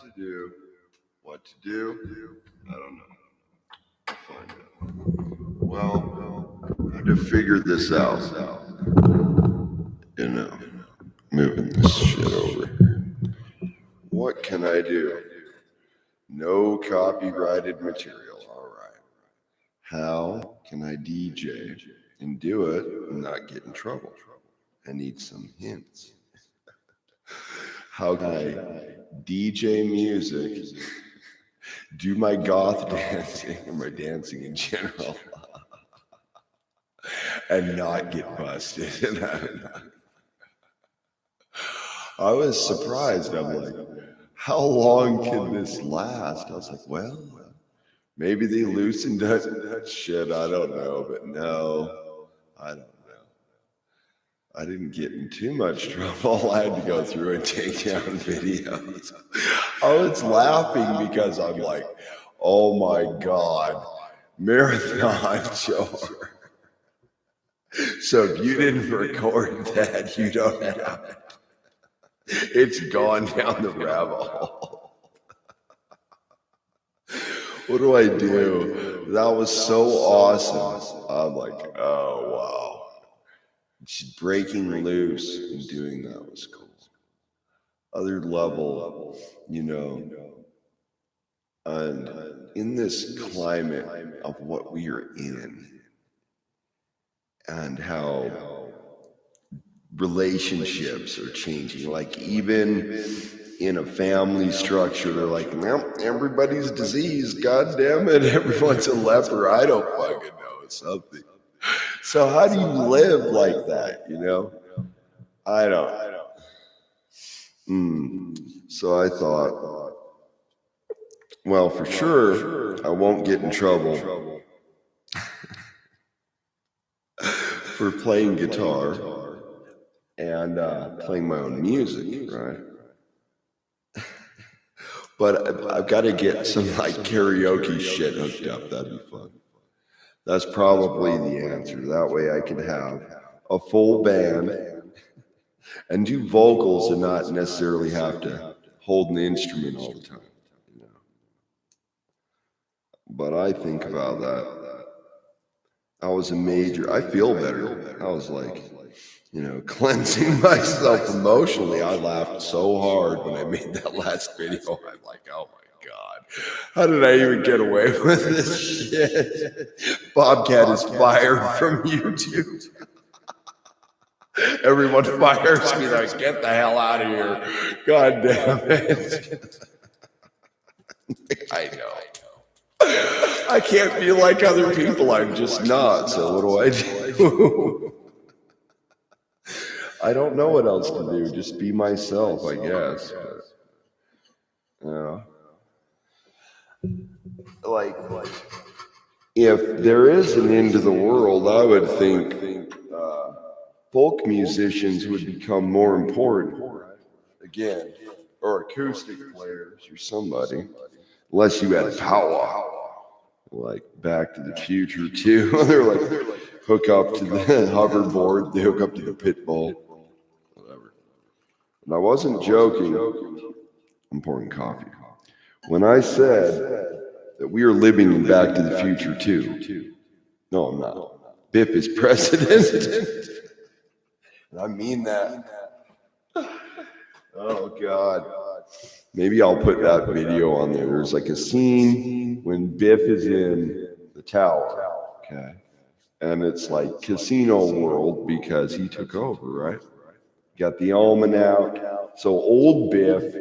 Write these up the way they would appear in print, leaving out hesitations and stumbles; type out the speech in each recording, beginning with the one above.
to do. What to do? I don't know. Find out. Well, I had to figure this out. You know, moving this shit over. What can I do? No copyrighted material. All right. How can I DJ and do it and not get in trouble? I need some hints. How can I DJ music, do my goth dancing or my dancing in general, and not get busted? I was surprised. I'm like, how long can this last? I was like, well, maybe they loosened that shit. I don't know, but no, I don't know. I didn't get in too much trouble. I had to go through and take down videos. I was laughing because I'm like, oh my God, marathon chore. So if you didn't record that, you don't have it. It's gone down the rabbit hole. What do I do? That was so awesome. I'm like, oh wow. She's breaking loose and doing that was cool. Other level, you know, and in this climate of what we are in and how relationships are changing, like even in a family structure, they're like, well, everybody's diseased, god damn it, everyone's a leper. I don't fucking know, it's something. So how do you live like that, you know? I don't. So I thought, well, for sure, I won't get in trouble for playing guitar and playing my own music, right? But I've got to get some like karaoke shit hooked up. That'd be fun. That's probably the answer. That way I can have a full band and do vocals and not necessarily have to hold an instrument all the time. You know? But I think about that. I was a major, I feel better. I was like, you know, cleansing myself emotionally. I laughed so hard when I made that last video. I'm like, oh my God, how did I even get away with this shit? Bobcat is fired from YouTube. Everyone fires me, like, get the hell out of here. God damn it. I know. I can't be like other people. I'm just not. So what do I do? I don't know what else to do. Just be myself, I guess. But, like, if there is an end to the world, I would think folk musicians would become more important. Again, or acoustic players or somebody. Unless you had power. Like Back to the Future too. They're like, hook up to the hoverboard, they hook up to the pit bull, whatever. And I wasn't joking. I'm pouring coffee. When I said that we are living in Back to the Future too. No, I'm not. Biff is president. And I mean that. Oh God. Maybe I'll put that video on there. There's like a scene when Biff is in the tower, okay? And it's like Casino World because he took over, right? Got the almanac. So old Biff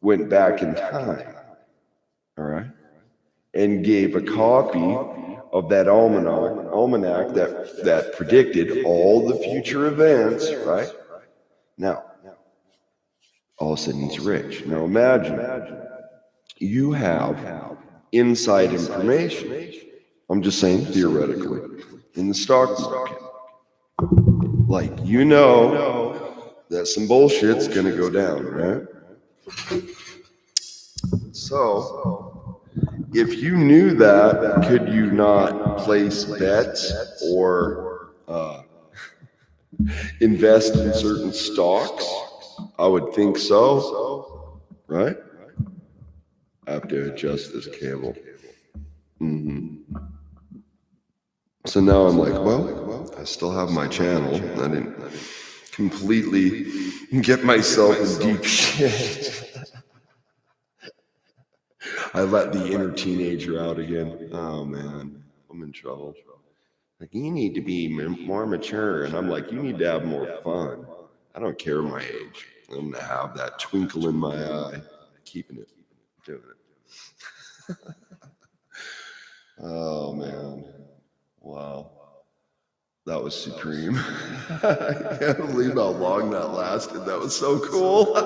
went back in time, all right? And gave a copy of that almanac that predicted all the future events, right? Now, all of a sudden he's rich. Now imagine you have inside information. I'm just saying theoretically in the stock market. Like, you know that some bullshit's gonna go down, right? So if you knew that, could you not place bets or invest in certain stocks? I would think so, right? I have to adjust this cable. So now I'm like, well, I still have my channel. I didn't completely get myself in deep shit. I let the inner teenager out again. Oh man, I'm in trouble. Like, you need to be more mature. And I'm like, you need to have more fun. I don't care my age. I'm gonna have that twinkle in my eye. Keeping it, doing it. Oh man. Wow. That was supreme. I can't believe how long that lasted. That was so cool.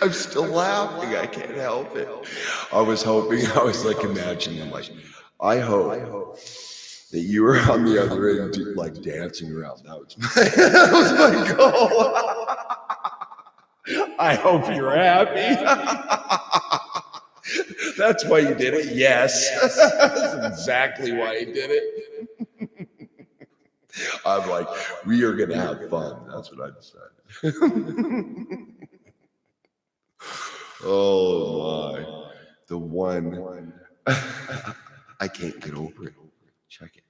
I'm still laughing. I can't help it. I was like imagining, like, I hope that you were on the other end, like dancing around. That was my goal. I hope you're happy. That's why you did it. Yes. That's exactly why you did it. I'm like, we are going to have fun. That's what I decided. Oh my. The one. I can't get over it. Check it.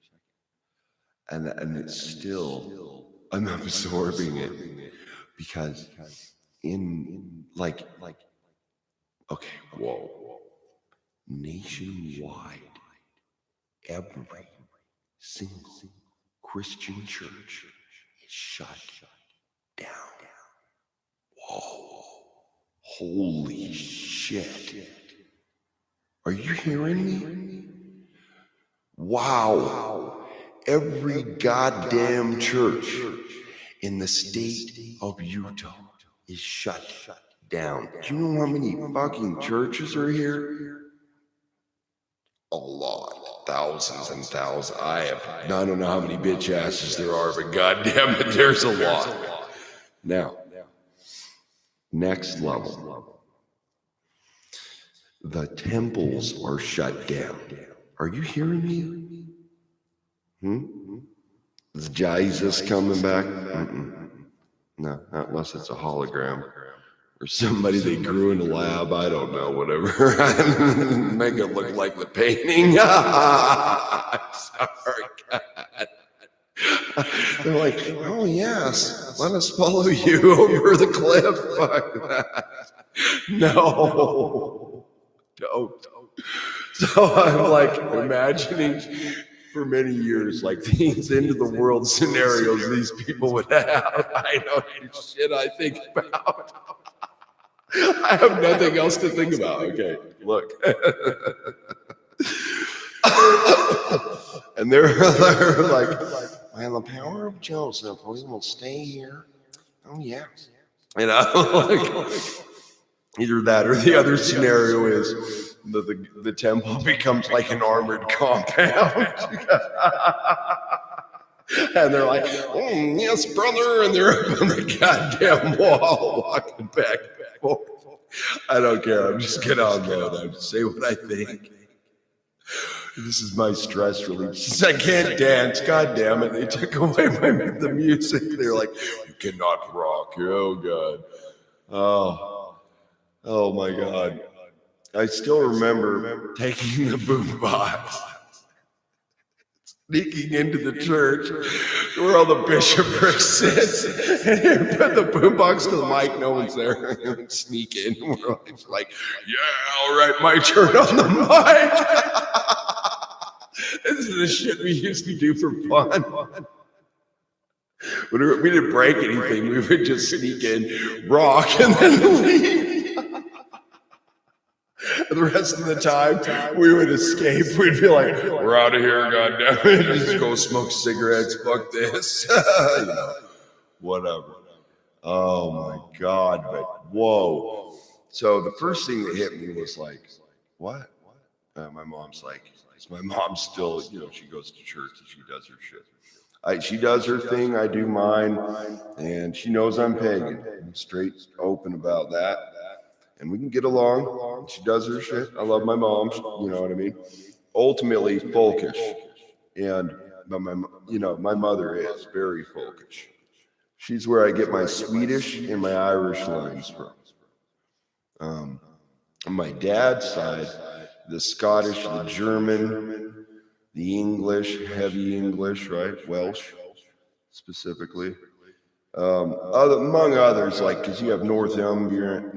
And it's still, I'm absorbing it because in like, okay, whoa. Nationwide, every single Christian church is shut down. Whoa. Holy shit. Are you hearing me? Wow. Every goddamn church in the state of Utah is shut down. Do you know how many fucking churches are here? A lot. Thousands and thousands. I don't know how many bitch asses there are, but goddamn it, there's a lot. Now, next level. The temples are shut down. Are you hearing me? Is Jesus coming back? No, not unless it's a hologram. Or somebody they grew in a lab, I don't know, whatever. Make it look like the painting. Sorry, God. They're like, oh yes, let us follow you over the cliff. Fuck that. No, don't. So I'm like imagining for many years, like these end of the world scenarios these people would have. I know shit I think about. I have nothing else to think about. Okay, look. And they're like, by the power of Joseph, we will stay here. Oh, yes. You know, like, either that or the other scenario is the temple becomes like an armored compound. And they're like, yes, brother. And they're up on the goddamn wall walking back and forth. I don't care. I'm just getting on mode. I just say what I think. This is my stress relief. Since I can't dance, god damn it, they took away the music. They're like, you cannot rock. Oh god. Oh my god. I still remember taking the boombox, sneaking into the church where all the bishopric sits, and you put the boombox to the mic, no one's there, and sneak in. We're like, yeah, all right, my turn on the mic. This is the shit we used to do for fun. When we didn't break anything, we would just sneak in, rock, and then leave. The rest of the time, we would escape. We'd be like, we're out of here, goddammit. Just go smoke cigarettes, fuck this. You know, whatever. Oh my God, but whoa. So the first thing that hit me was like, what? My mom's like, my mom's still, you know, she goes to church and she does her shit. She does her thing, I do mine, and she knows I'm pagan. I'm straight open about that. And we can get along. She does her shit. I love my mom, you know what I mean? Ultimately, folkish. And my mother is very folkish. She's where I get my Swedish and my Irish lines from. On my dad's side, the Scottish, the German, the English, heavy English, right? Welsh specifically. Among others, like, because you have Northumbrian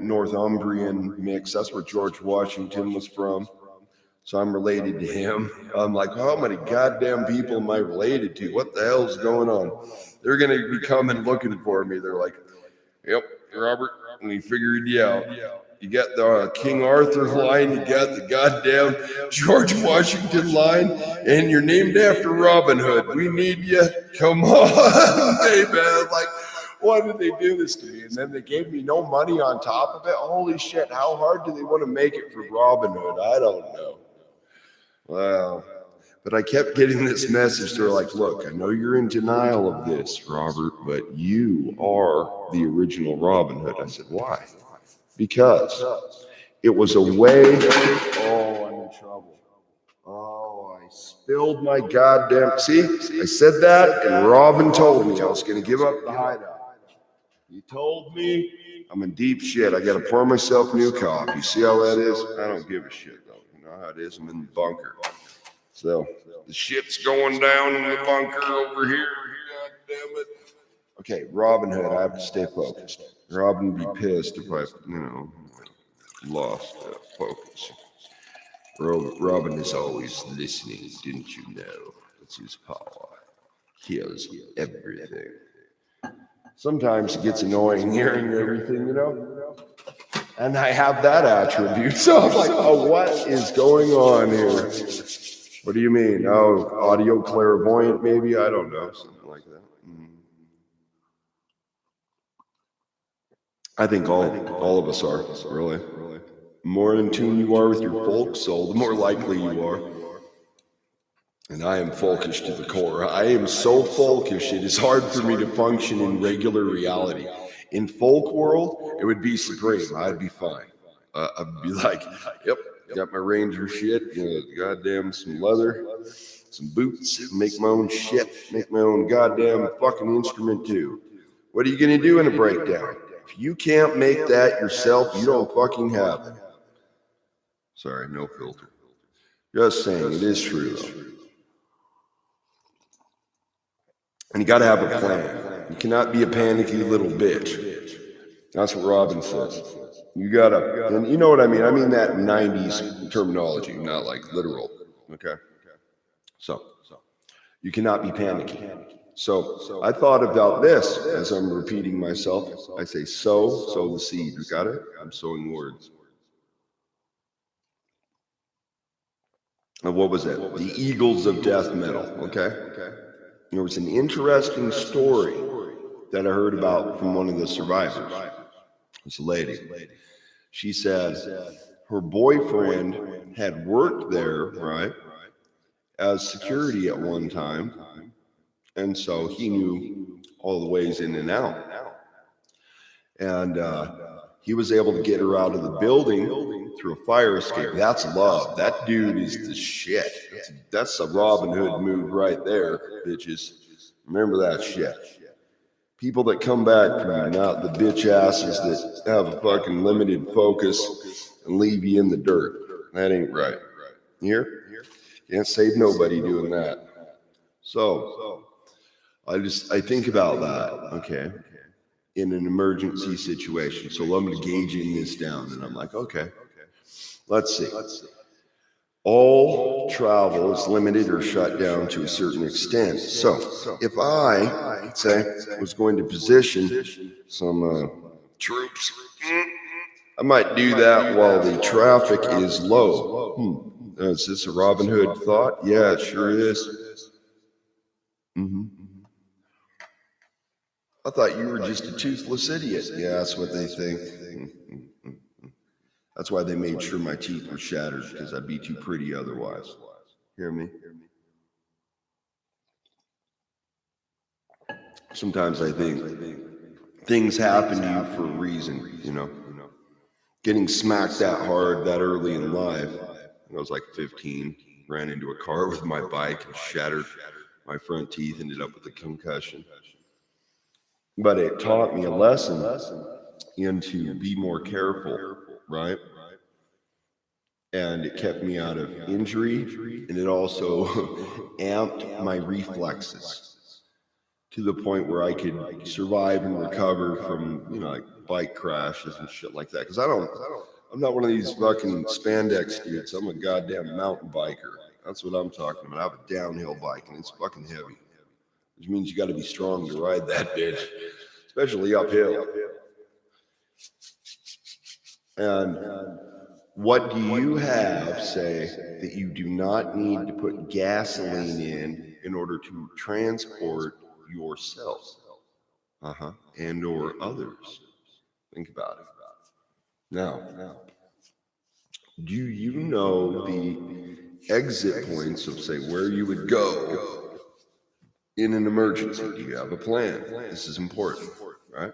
mix. That's where George Washington was from. So I'm related to him. I'm like, how many goddamn people am I related to? What the hell's going on? They're going to be coming looking for me. They're like, yep, Robert, we figured you out. You got the King Arthur line, you got the goddamn George Washington line, and you're named after Robin Hood. We need you. Come on, baby. Like, why did they do this to me? And then they gave me no money on top of it. Holy shit, how hard do they want to make it for Robin Hood? I don't know. Wow. But I kept getting this message. They're like, look, I know you're in denial of this, Robert, but you are the original Robin Hood. I said, why? Because it was a way. Oh, I'm in trouble. Oh, I spilled my goddamn. See, I said that, and Robin told me I was going to give up the hideout. He told me I'm in deep shit. I got to pour myself new coffee. See how that is? I don't give a shit, though. You know how it is? I'm in the bunker. So the shit's going down in the bunker over here. God damn it. Okay, Robin Hood. I have to stay focused. Robin would be pissed if I, lost focus. Robin is always listening, didn't you know? That's his power. Hears everything. Sometimes it gets annoying hearing everything, And I have that attribute. So I'm like, oh, what is going on here? What do you mean? Oh, audio clairvoyant, maybe? I don't know. Something like that. I think all of us are, really. The more in tune you are with your folk soul, the more likely you are. And I am folkish to the core. I am so folkish, it is hard for me to function in regular reality. In folk world, it would be supreme. I'd be fine. I'd be like, yep, got my ranger shit, goddamn some leather, some boots, make my own shit, make my own goddamn fucking instrument too. What are you going to do in a breakdown? If you can't make that yourself, you don't fucking have it. Sorry, no filter. Just saying, it is true though. And you got to have a plan. You cannot be a panicky little bitch. That's what Robin says. You got to, and you know what I mean? I mean that 90s terminology, not like literal. Okay? So, you cannot be panicky. So, I thought about this as I'm repeating myself. I say, sow the seed. You got it? I'm sowing words. And what was it? The Eagles of Death Metal. Okay? There was an interesting story that I heard about from one of the survivors. This lady. She said her boyfriend had worked there, right, as security at one time. And so he knew all the ways in and out. And he was able to get her out of the building through a fire escape. That's love. That dude is the shit. That's a Robin Hood move right there, bitches. Remember that shit. People that come back from you, not the bitch asses that have a fucking limited focus and leave you in the dirt. That ain't right. You hear? Can't save nobody doing that. So I think about that, okay, in an emergency situation. So I'm gauging this down, and I'm like, okay, let's see. All travel is limited or shut down to a certain extent. So if I, say, was going to position some troops, I might do that while the traffic is low. Is this a Robin Hood thought? Yeah, it sure is. I thought you were just a toothless idiot. Yeah, that's what they think. That's why they made sure my teeth were shattered, because I'd be too pretty otherwise. Hear me? Sometimes I think things happen to you for a reason, Getting smacked that hard that early in life. I was like 15, ran into a car with my bike and shattered my front teeth, ended up with a concussion. But it taught me a lesson into be more careful right? And it kept me out of injury, and it also amped my reflexes to the point where I could survive and recover from, like bike crashes and shit like that. Because I'm not one of these fucking spandex dudes. I'm a goddamn mountain biker. That's what I'm talking about. I have a downhill bike, and it's fucking heavy, which means you got to be strong to ride that bitch, especially uphill. And what do you have, say, that you do not need to put gasoline in order to transport yourself, and or others? Think about it. Now, do you know the exit points of, say, where you would go in an emergency? Do you have a plan? This is important, right?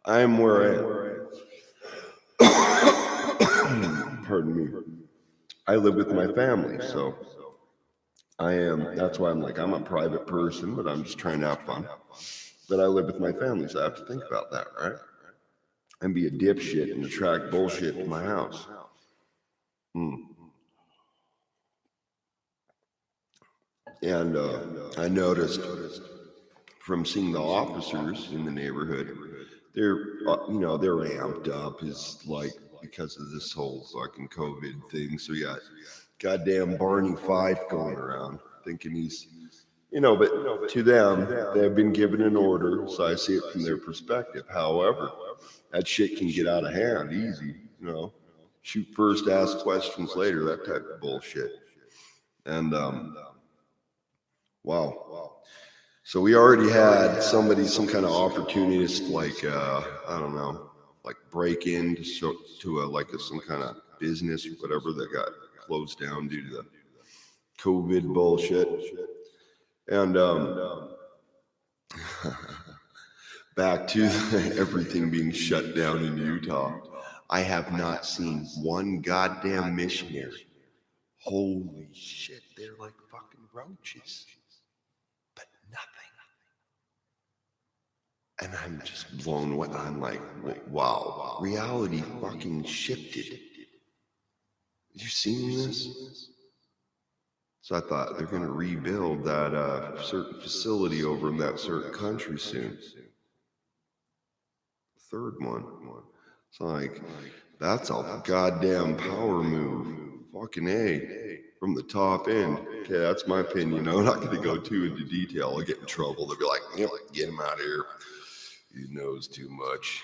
I am where I am. Pardon me. I live with my family, so that's why I'm a private person, but I'm just trying to have fun. But I live with my family, so I have to think about that, right? And be a dipshit and attract bullshit to my house. And I noticed from seeing the officers in the neighborhood, they're amped up, is like because of this whole fucking COVID thing. So you got goddamn Barney Fife going around thinking he's, but to them, they've been given an order, so I see it from their perspective. However, that shit can get out of hand easy, shoot first, ask questions later, that type of bullshit. And wow. So we already had some kind of opportunist, like I don't know, like break into some kind of business or whatever that got closed down due to the COVID bullshit. And back to everything being shut down in Utah, I have not seen one goddamn missionary. Holy shit, they're like fucking roaches. But nothing. And I'm just blown away. I'm like, wow, reality fucking shifted. You seen this? So I thought they're going to rebuild that certain facility over in that certain country soon. Third one. It's like, that's a goddamn power move. Fucking A. From the top end. Okay, that's my opinion. I'm not going to go too into detail. I'll get in trouble. They'll be like, get him out of here. He knows too much.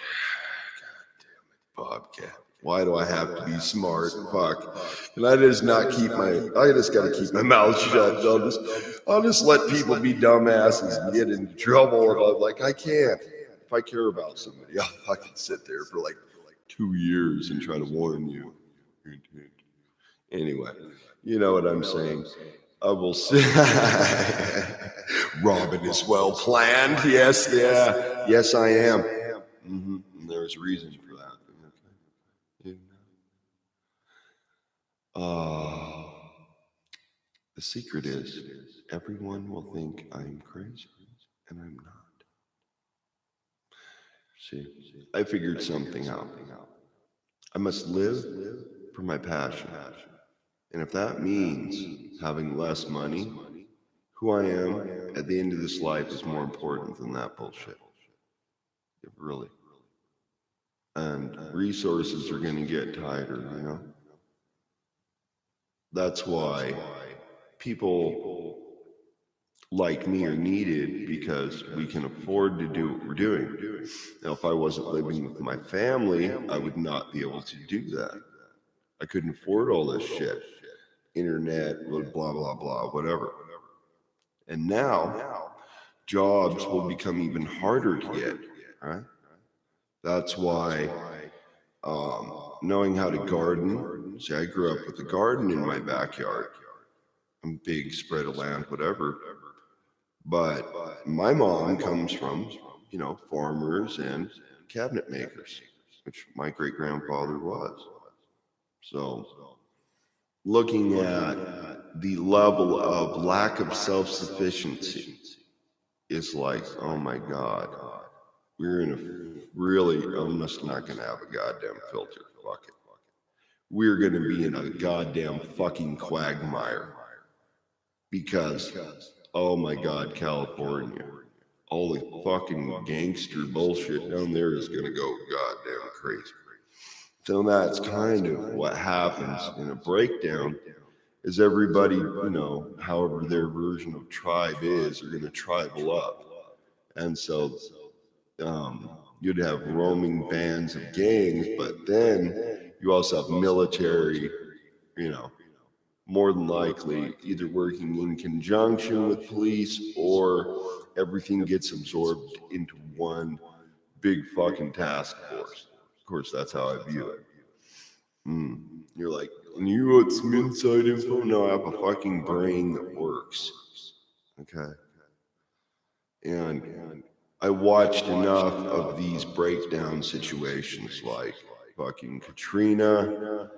God damn it, Bobcat. Why do I have to be smart? Fuck. And I just got to keep my mouth shut. I'll just let people be dumbasses and get into trouble. And I'm like, I can't. If I care about somebody, I'll fucking sit there for like 2 years and try to warn you. Anyway, you know what I'm saying. I will say, Robin is well planned. Yes, yeah. Yes, I am. Mm-hmm. And there's reason for that. The secret is everyone will think I'm crazy, and I'm not. See, I figured something out. I must live for my passion. And if that means having less money, who I am at the end of this life is more important than that bullshit. Really. And resources are going to get tighter, That's why people like me are needed, because we can afford to do what we're doing. Now, if I wasn't living with my family, I would not be able to do that. I couldn't afford all this shit. Internet, blah, blah, blah, whatever. And now, jobs will become even harder to get, right? That's why knowing how to garden, see, I grew up with a garden in my backyard. A big spread of land, whatever. But my mom comes from, farmers and cabinet makers, which my great-grandfather was. So looking at the level of lack of self-sufficiency is like, oh my God, we're in a really, I'm just not going to have a goddamn filter. Fuck it. we're going to be in a goddamn fucking quagmire. Because, oh my God, California, all the fucking gangster bullshit down there is going to go goddamn crazy. So that's kind of what happens in a breakdown, is everybody, you know, however their version of tribe is, are going to tribal up. And so you'd have roaming bands of gangs, but then you also have military, you know, more than likely either working in conjunction with police or everything gets absorbed into one big fucking task force. Of course, that's how I view it. You're like, you want some inside info? No, I have a fucking brain that works. Okay. And I watched enough of these breakdown situations like fucking Katrina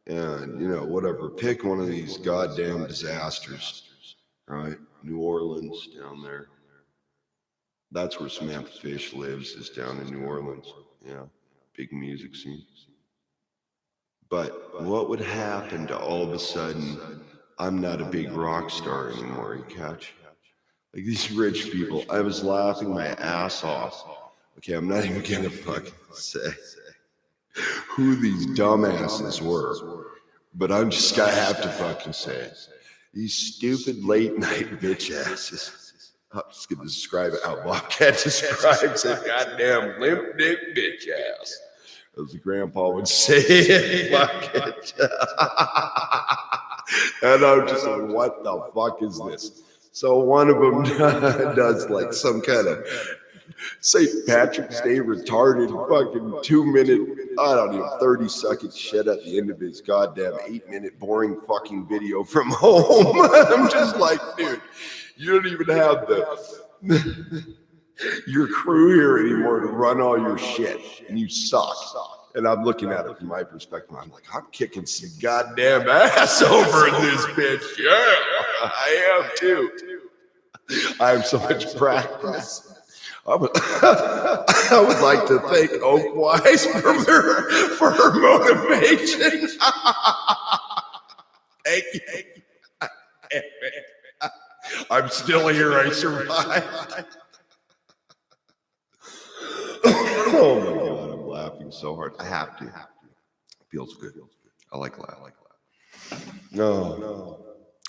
and, you know, whatever. Pick one of these goddamn disasters, right? New Orleans down there. That's where Samantha Fish lives, is down in New Orleans. Yeah, big music scene. But what would happen to all of a sudden, I'm not a big rock star anymore, you catch? Like these rich people, I was laughing my ass off. Okay, I'm not even gonna fucking say who these dumbasses were, but I'm just gonna have to fucking say it. These stupid late night bitch asses. I'm just gonna describe it how Bobcat describes it. Goddamn limp dick bitch ass. As the grandpa would say, fuck it. And I'm just like, what the fuck is this? So one of them does like some kind of St. Patrick's Day retarded fucking 2-minute, I don't know, 30-second shit at the end of his goddamn 8-minute boring fucking video from home. I'm just like, dude, you don't even have your crew here anymore to run all your shit, and you suck. And I'm looking at it from my perspective. I'm like, I'm kicking some goddamn ass over in this bitch. Yeah, I am too. I have so much practice. I would like to thank Oakwise for her motivation. Thank you. I'm still here. I survived. Oh my God, I'm laughing so hard. I have to. It feels good. I like laughing. No.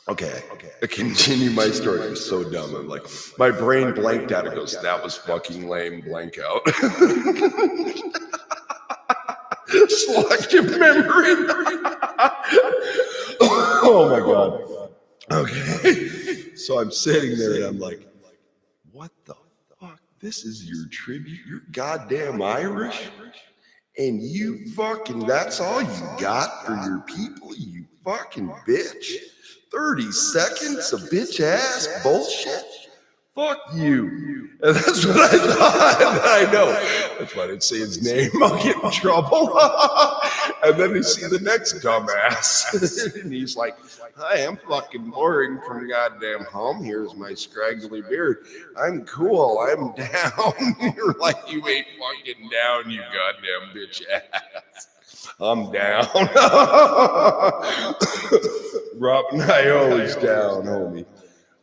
Okay. I continue my story. It was so dumb. I'm like, my brain blanked out. It goes, that was fucking lame. Blank out. Selective memory. Oh my God. Okay. So I'm sitting there and I'm like, what the fuck? This is your tribute? You're goddamn Irish? And you fucking, that's all you got for your people? You fucking bitch. 30 seconds of bitch ass bullshit? Fuck you. And that's what I thought. I know. That's why I didn't say his name. I'll get in trouble. And then you see the next dumbass. And he's like, I am fucking boring from goddamn home. Here's my scraggly beard. I'm cool. I'm down. You're like, you ain't fucking down, you goddamn bitch ass. I'm down. Rob and I always down, homie.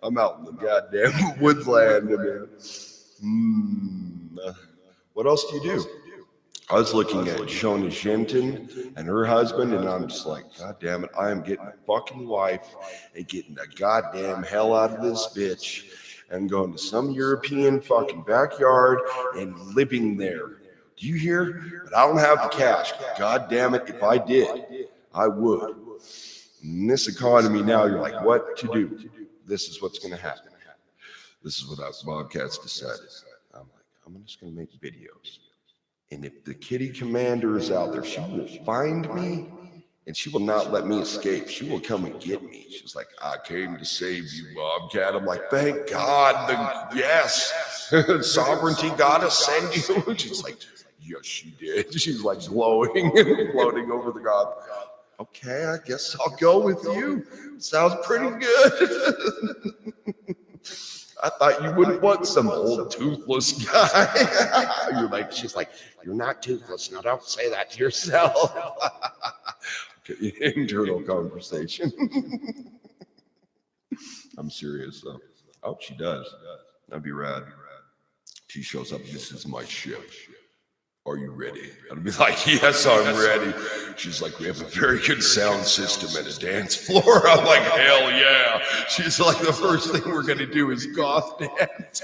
I'm out in the goddamn woodland, man. What else do you do? I was looking at Shona Shinton and her husband, and I'm just like, God damn it, I am getting a fucking wife and getting the goddamn hell out of this bitch and going to some European fucking backyard and living there. Do you hear? But I don't have the cash. God damn it, if I did, I would. In this economy now, you're like, what to do? This is what's going to happen. This is what us Bobcats decided. I'm like, I'm just going to make videos. And if the kitty commander is out there, she will find me and she will not let me escape. She will come and get me. She's like, I came to save you, Bobcat. I'm like, thank God. Yes. Sovereignty gotta send you. She's like, yes, she did. She's like glowing and floating over the god. Okay, I guess I'll go with you. Sounds pretty good. I thought you wouldn't want some old toothless guy. She's like, you're not toothless. Now don't say that to yourself. internal conversation. I'm serious though. Oh, she does. That'd be rad. She shows up. This is my ship. Are you ready? I'd be like, yes, I'm ready. She's like, we have a very good sound system and a dance floor. I'm like, hell yeah. She's like, the first thing we're going to do is goth dance.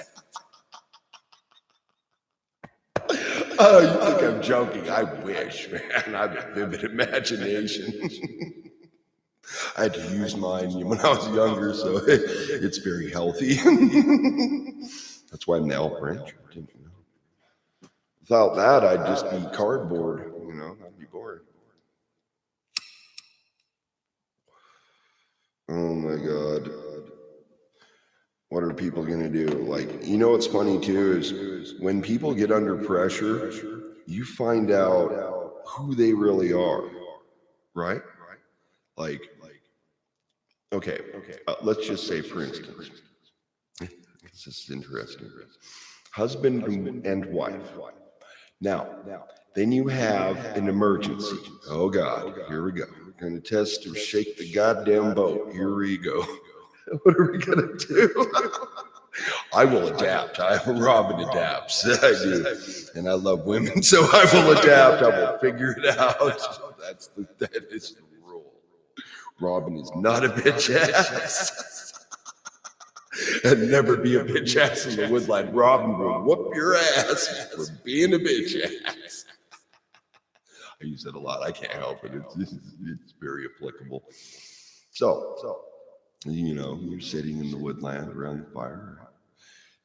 Oh, you think I'm joking? I wish, man. I have a vivid imagination. I had to use mine when I was younger, so it's very healthy. That's why I'm the Elf Ranger. Didn't you know? Without that, I'd just be cardboard. I'd be bored. Oh my God. What are people going to do? Like, what's funny too is when people get under pressure, you find out who they really are, right? Like, okay. Let's just say, for instance, this is interesting. Husband and wife. Now, then you have an emergency. Oh God, here we go. We're going to test or shake the goddamn boat. Here we go. What are we going to do? I will adapt. Robin adapts. I do. And I love women, so I will adapt. I will figure it out. That is the rule. Robin is not a bitch ass. And never be a bitch ass in the woodland. Robin will whoop your ass for being a bitch ass. I use it a lot. I can't help it. It's very applicable. So, you're sitting in the woodland around the fire.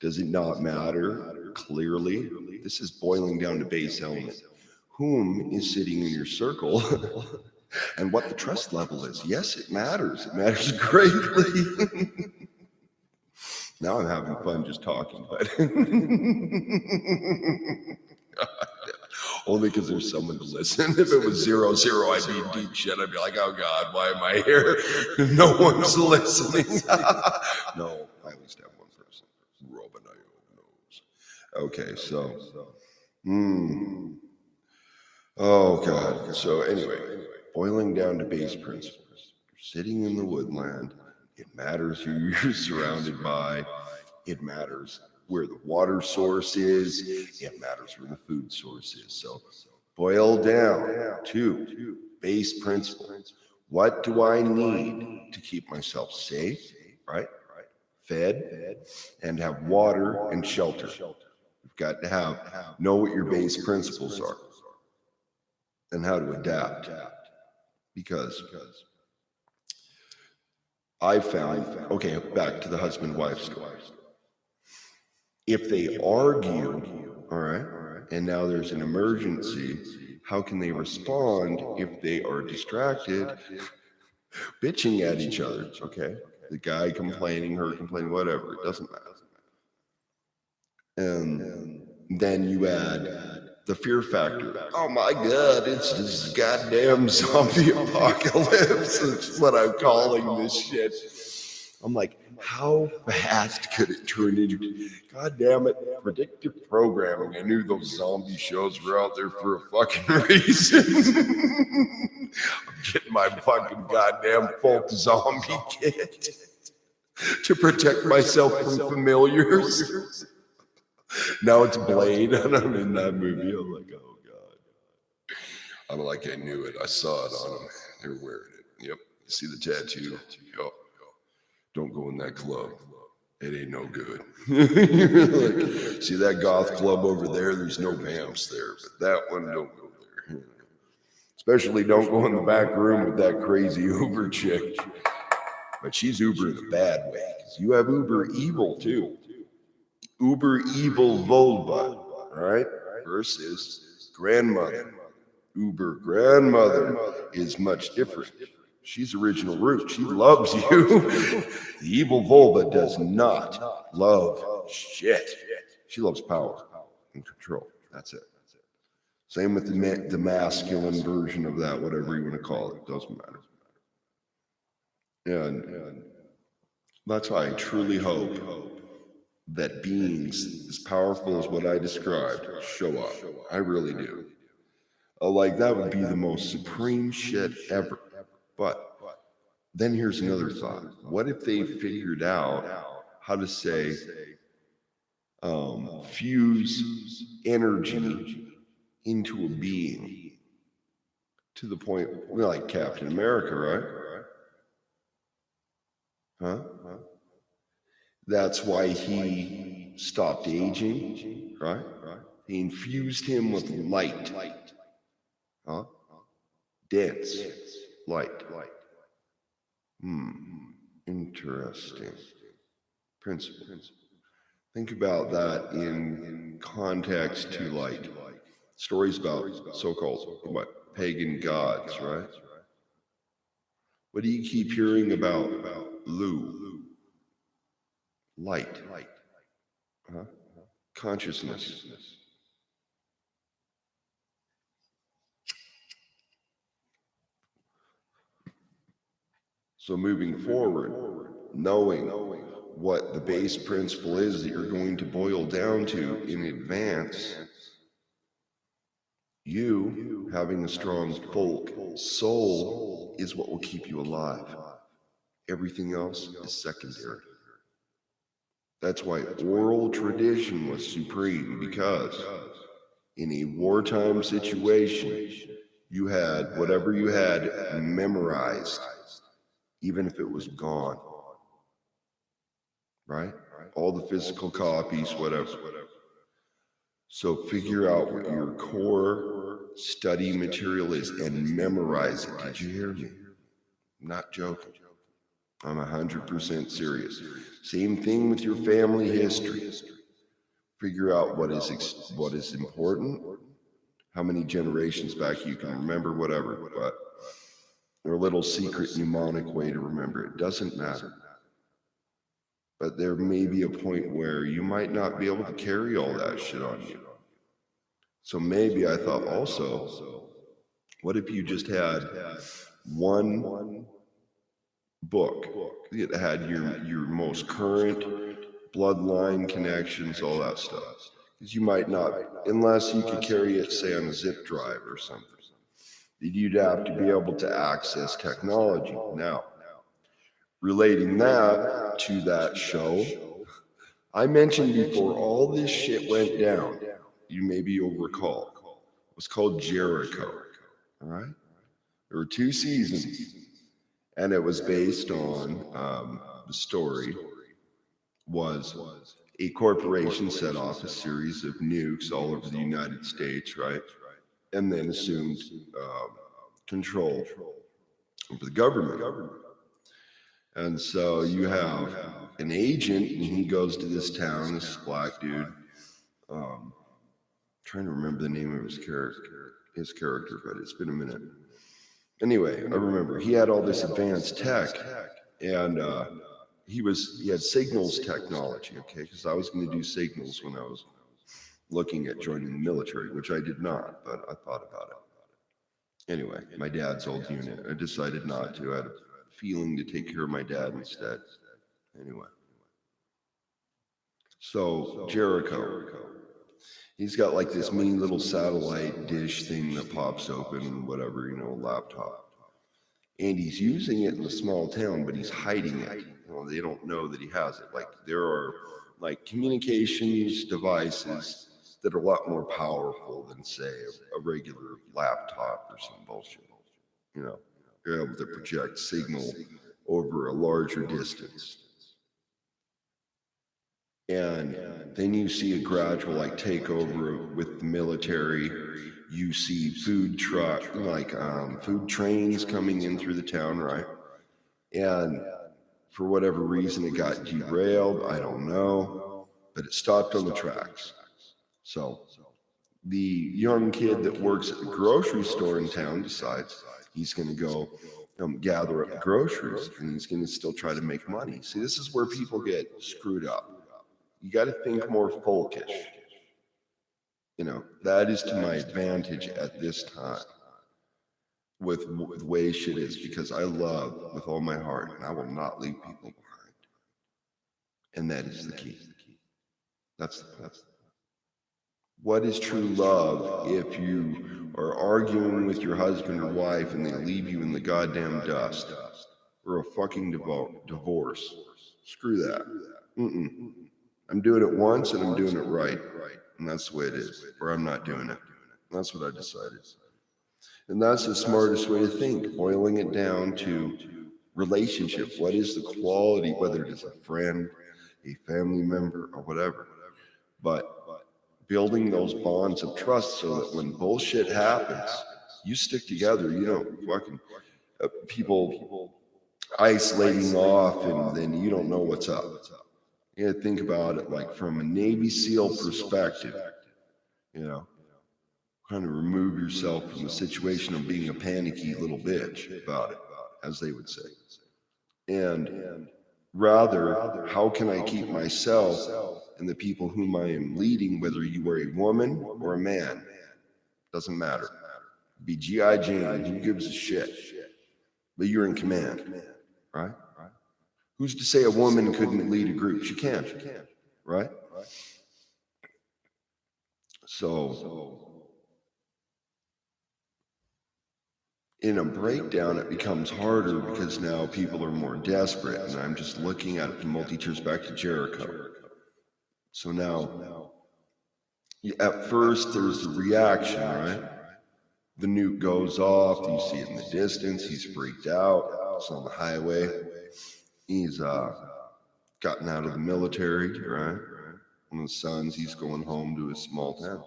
Does it not matter? Clearly, this is boiling down to base element. Whom is sitting in your circle and what the trust level is? Yes, it matters. It matters greatly. Now I'm having fun just talking, but only because there's someone to listen. If it was 0-0, I'd be in deep shit. I'd be like, oh God, why am I here? No one's listening. No, I at least have one person. Robin knows. Okay, so. Oh God. So anyway, boiling down to base principles. You're sitting in the woodland. It matters who you're surrounded by. It matters where the water source is. It matters where the food source is. So boil down to base principles. What do I need to keep myself safe, right? Fed, and have water and shelter. You've got to know what your base principles are and how to adapt. Because I found, okay, back to the husband-wife story. If they argue, all right, and now there's an emergency, how can they respond if they are distracted, bitching at each other, okay? The guy complaining, her complaining, whatever, it doesn't matter. And then you add the fear factor. Oh my God, it's this goddamn zombie apocalypse. That's what I'm calling this shit. I'm like, how fast could it turn into? God damn it, predictive programming. I knew those zombie shows were out there for a fucking reason. I'm getting my fucking goddamn folk zombie kit to protect myself from familiars. Now it's Blade, and I'm in that movie. I'm like, oh God. I'm like, I knew it. I saw it on them. They were wearing it. Yep. You see the tattoo? Yep. Don't go in that club. It ain't no good. Like, see that goth club over there? There's no vamps there, but that one, don't go there. Especially don't go in the back room with that crazy Uber chick. But she's Uber in a bad way. You have Uber evil too. Uber evil vulva, all right? Versus grandmother. Uber grandmother is much different. She's original root. She loves you. The evil vulva does not love shit. She loves power and control. That's it. Same with the masculine version of that, whatever you want to call it. Doesn't matter. And that's why I truly hope that beings as powerful as what I described show up. I really do. Like that would be the most supreme shit ever. But then here's another thought. What if they figured out how to say, fuse energy into a being to the point, like Captain America, right? Huh? That's why he stopped aging, right? He infused him with light. Huh? Dense light. Interesting principle. Think about that in context to like stories about so-called pagan gods, right? What do you keep hearing about Lu? Light. Huh? Consciousness. So moving forward, knowing what the base principle is that you're going to boil down to in advance, you having a strong folk soul is what will keep you alive. Everything else is secondary. That's why oral tradition was supreme, because in a wartime situation, you had whatever you had memorized, even if it was gone, right? All the physical copies, whatever. So figure out what your core study material is and memorize it. Did you hear me? I'm not joking. I'm 100% serious. Same thing with your family history. Figure out what is important, how many generations back you can remember, whatever, but or a little secret mnemonic way to remember it. Doesn't matter. But there may be a point where you might not be able to carry all that shit on you. So maybe I thought also, what if you just had one book that had your most current bloodline connections, all that stuff? Because you might not, unless you could carry it, say, on a zip drive or something. You'd have to be able to access technology. Now, relating that to that show, I mentioned before all this shit went down. You'll recall. It was called Jericho. All right? There were 2 seasons, and it was based on the story was a corporation set off a series of nukes all over the United States, right? And then assumed control over the government. And so you have an agent, and he goes to this town, this black dude. Trying to remember the name of his character, but it's been a minute. Anyway, I remember he had all this advanced tech, and he had signals technology, okay? Because I was going to do signals when I was looking at joining the military, which I did not, but I thought about it. Anyway, my dad's old unit. I decided not to. I had a feeling to take care of my dad instead. Anyway. So, Jericho. He's got like this mean little satellite dish thing that pops open and whatever, laptop. And he's using it in a small town, but he's hiding it. They don't know that he has it. Like there are like communications devices that are a lot more powerful than say a regular laptop or some bullshit. You're able to project signal over a larger distance. And then you see a gradual takeover with the military. You see food trains coming in through the town, right? And for whatever reason, it got derailed. I don't know, but it stopped on the tracks. So the young kid that works at the grocery store in town decides he's going to go gather up the groceries, and he's going to still try to make money. See, this is where people get screwed up. You got to think more folkish. That is to my advantage at this time with the way shit is, because I love with all my heart, and I will not leave people behind. And that is the key. That's the What is true love if you are arguing with your husband or wife and they leave you in the goddamn dust? Or a fucking divorce. Screw that. I'm doing it once and I'm doing it right. And that's the way it is. Or I'm not doing it. That's what I decided. And that's the smartest way to think, boiling it down to relationship. What is the quality, whether it is a friend, a family member, or whatever. But building those bonds of trust so that when bullshit happens, you stick together. You don't fucking people isolating off and then you don't know what's up. You gotta think about it like from a Navy SEAL perspective, you know, kind of remove yourself from the situation of being a panicky little bitch about it, as they would say. And rather, how can I keep myself and the people whom I am leading, whether you are a woman or a man, doesn't matter. Be G.I. Jane, who gives a shit? But you're in command, right? Who's to say a woman couldn't lead a group? She can, right? So in a breakdown, it becomes harder because now people are more desperate. And I'm just looking at it from multi-tiers back to Jericho. So now, at first, there's the reaction, right? The nuke goes off. You see it in the distance. He's freaked out. It's on the highway. He's gotten out of the military, right? One of the sons, he's going home to his small town.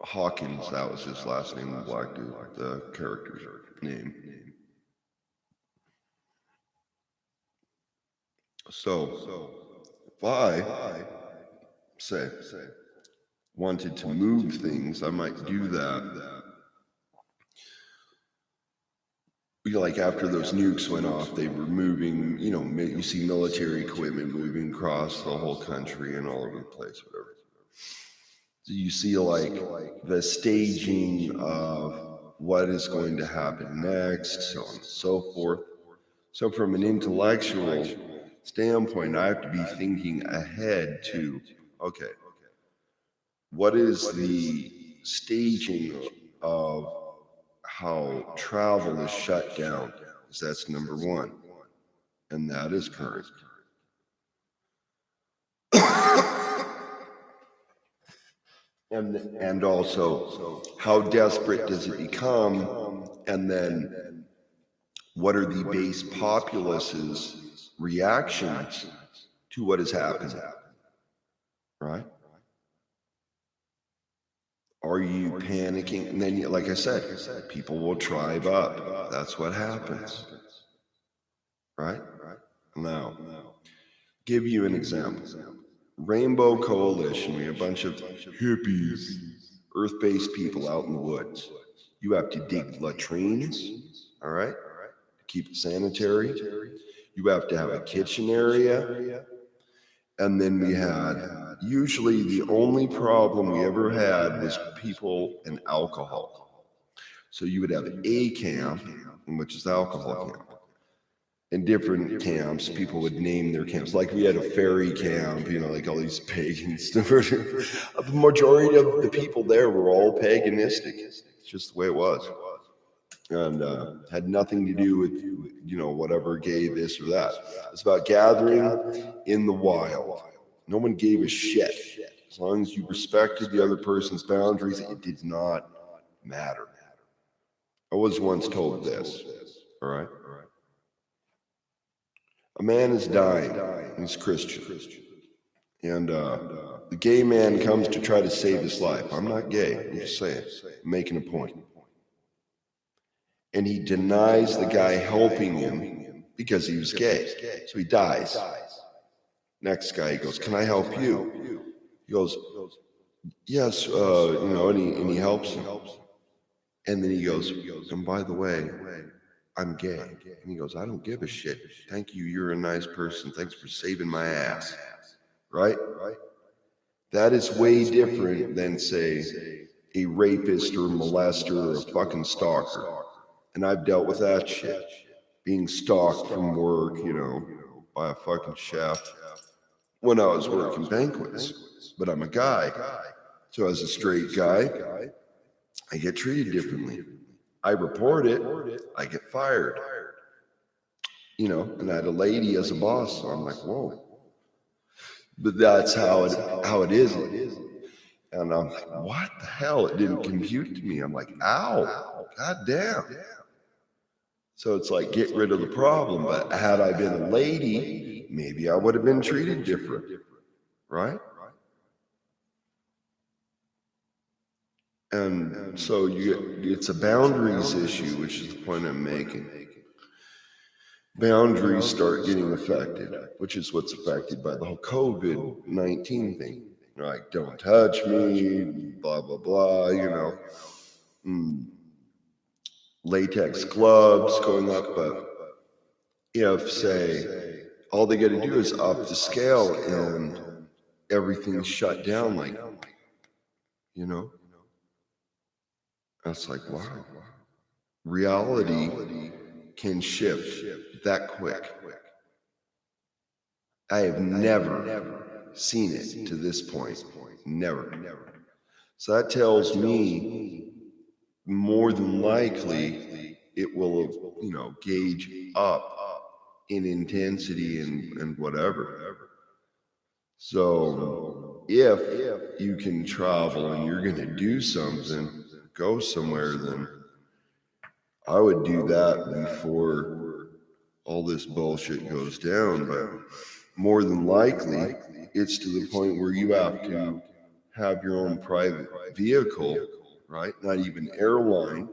Hawkins, that was his last name, the black dude, the character's name. So, if I, say, wanted to move things, I might do that. Like after those nukes went off, they were moving, you know, you see military equipment moving across the whole country and all over the place, whatever. So you see like the staging of what is going to happen next, so on and so forth. So from an intellectual standpoint, I have to be thinking ahead to, okay, what is the staging of how travel is shut down? Because that's number one, and that is current. And also, how desperate does it become? And then, what are the base populace's reactions to what has happened? Right? Are you panicking? And then, like I said, people will tribe up. That's what happens. Right? Now, give you an example. Rainbow Coalition, we have a bunch of hippies, earth-based people out in the woods. You have to dig latrines, all right, to keep it sanitary. You have to have a kitchen area. And then we had, usually the only problem we ever had was people and alcohol. So you would have a camp, which is the alcohol camp. In different camps, people would name their camps. Like we had a fairy camp, you know, like all these pagans. The majority of the people there were all paganistic. It's just the way it was. And had nothing to do with, you know, whatever gay this or that. It's about gathering in the wild. No one gave a shit. As long as you respected the other person's boundaries, it did not matter. I was once told this, all right? A man is dying, he's Christian, and the gay man comes to try to save his life. I'm not gay, I'm just saying, I'm making a point. And he denies the guy helping him because he was gay, so he dies. Next guy, he goes, can I help you? He goes, yes, you know, and he helps him. And then he goes, and by the way, I'm gay. And he goes, I don't give a shit. Thank you, you're a nice person. Thanks for saving my ass. Right? That is way different than, say, a rapist or molester or a fucking stalker. And I've dealt with that shit. Being stalked from work, you know, by a fucking chef. when I was working banquets, but I'm a guy. So as a straight guy, I get treated differently. I report it, I get fired. You know, and I had a lady as a boss, so I'm like, whoa. But that's how it is. And I'm like, what the hell? It didn't compute to me. I'm like, ow, god damn. So it's like, get rid of the problem. But had I been a lady, maybe I would have been treated different, right? And so it's a boundaries issue, which is the point I'm making. Boundaries start getting affected, which is what's affected by the whole COVID-19 thing. Like, don't touch me, blah, blah, blah, you know. Latex gloves going up, but if, say, all they got to do is up the scale and everything's shut down, like, you know, that's like, wow. Reality can shift that quick. I have never seen it to this point. Never. So that tells me more than likely it will have, you know, gauge up in intensity and whatever. So if you can travel and you're going to do something, go somewhere, then I would do that before all this bullshit goes down. But more than likely, it's to the point where you have to have your own private vehicle, right? Not even airline.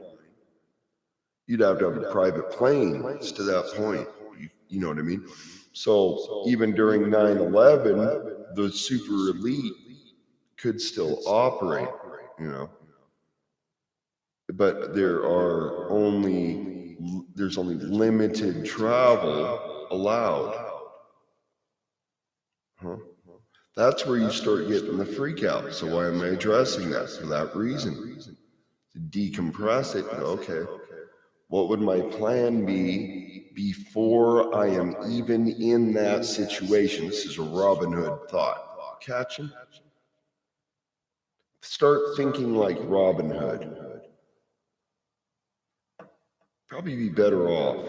You'd have to have a private plane. It's to that point. You know what I mean? So even during 9/11, the super elite could still operate, you know. But there's only limited travel allowed. Huh? That's where you start getting the freak out. So why am I addressing that? For that reason. To decompress it, okay. What would my plan be before I am even in that situation? This is a Robin Hood thought. Catching? Start thinking like Robin Hood. Probably be better off.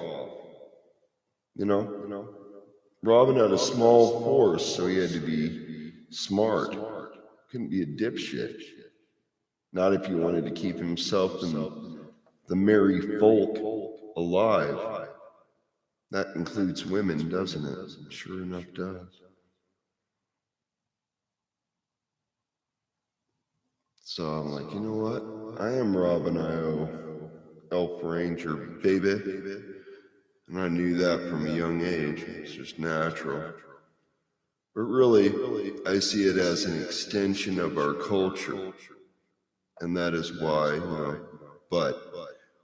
You know? Robin had a small force, so he had to be smart. Couldn't be a dipshit. Not if he wanted to keep himself and the merry folk alive. That includes women, doesn't it? Sure enough does. So I'm like, you know what? I am Robin Io, Elf Ranger, baby. And I knew that from a young age. It's just natural. But really, I see it as an extension of our culture. And that is why, you know, but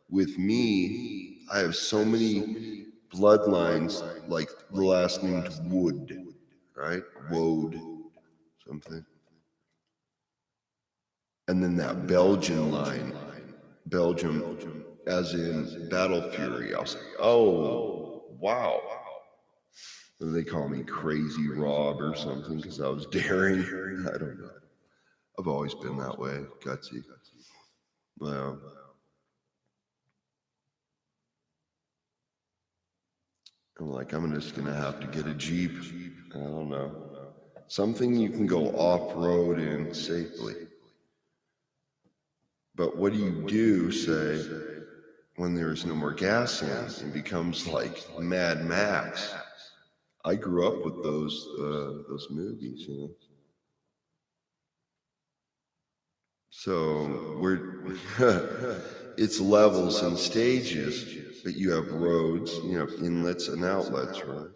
with me, I have so many bloodlines, like the last name's Wood, right? Woad, something. And then that Belgian line, Belgium, as in Battle Fury. I was like, oh, wow. They call me Crazy Rob or something because I was daring. I don't know. I've always been that way, gutsy. Well, I'm like, I'm just going to have to get a Jeep. I don't know. Something you can go off-road in safely. But what do you do, say, when there's no more gas in it and becomes like Mad Max? I grew up with those movies, you know. So it's levels and stages, but you have roads, you have inlets and outlets, right?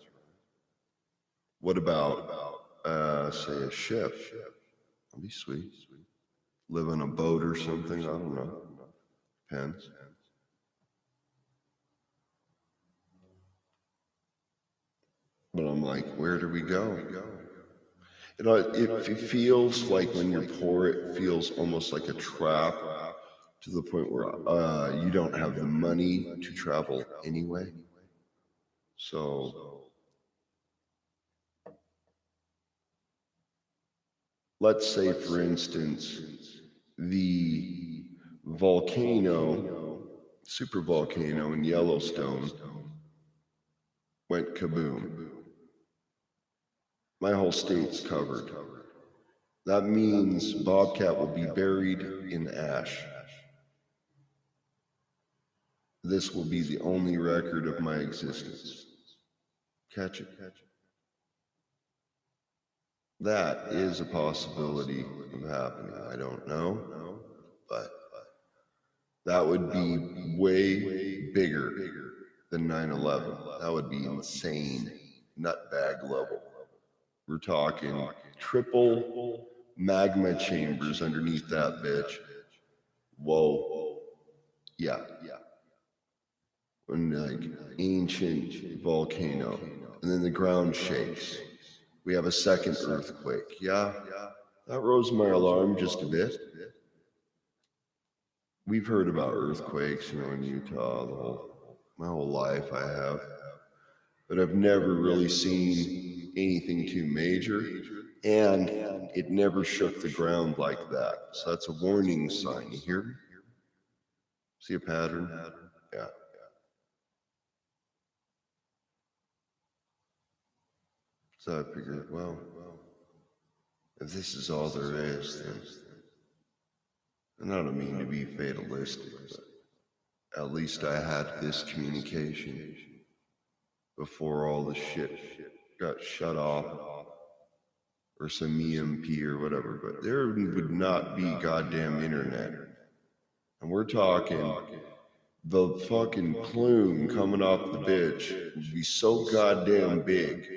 What about, say, a ship? That'd be sweet. Live on a boat or something, I don't know. Depends. But I'm like, where do we go? You know, it feels like when you're poor, it feels almost like a trap to the point where you don't have the money to travel anyway. So let's say, for instance, the volcano, super volcano in Yellowstone went kaboom. My whole state's covered. That means Bobcat will be buried in ash. This will be the only record of my existence. Catch it. That is a possibility of happening. I don't know, but that would be way bigger than 9/11. That would be insane, nutbag level. We're talking triple magma chambers underneath that bitch. Whoa. Yeah. And like ancient volcano. And then the ground shakes. We have a second earthquake. Yeah. That rose my alarm just a bit. We've heard about earthquakes, in Utah my whole life I have. But I've never really seen anything too major. And it never shook the ground like that. So that's a warning sign. You hear me? See a pattern? Yeah. So I figured, well, if this is all there is, then, and I don't mean to be fatalistic, but at least I had this communication before all the shit got shut off, or some EMP or whatever, but there would not be goddamn internet. And we're talking the fucking plume coming off the bitch would be so goddamn big,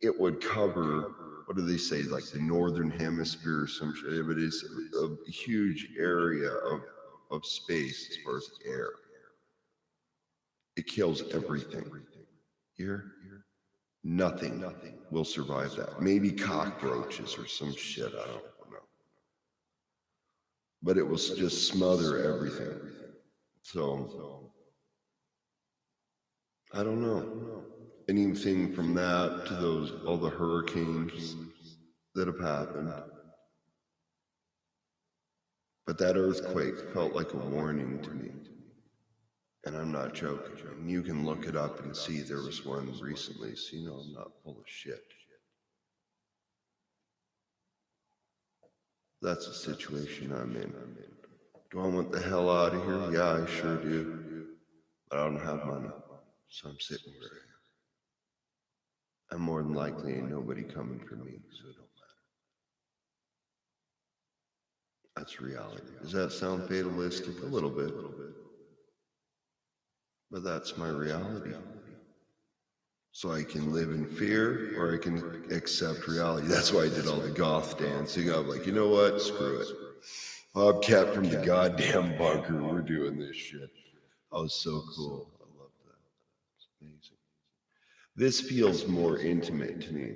it would cover, what do they say, like the northern hemisphere or some shit, but it's a huge area of space as far as air. It kills everything. Here, nothing will survive that. Maybe cockroaches or some shit, I don't know. But it will just smother everything. So, I don't know. Anything from that to all the hurricanes that have happened. But that earthquake felt like a warning to me. And I'm not joking. And you can look it up and see there was one recently, so I'm not full of shit. That's the situation I'm in. Do I want the hell out of here? Yeah, I sure do. But I don't have money, so I'm sitting where I am. And more than likely ain't nobody coming for me, so it don't matter. That's reality. Does that sound fatalistic? A little bit. But that's my reality. So I can live in fear or I can accept reality. That's why I did all the goth dancing. I'm like, you know what? Screw it. Bobcat from the goddamn bunker. We're doing this shit. That was so cool. I love that. It's amazing. This feels more intimate to me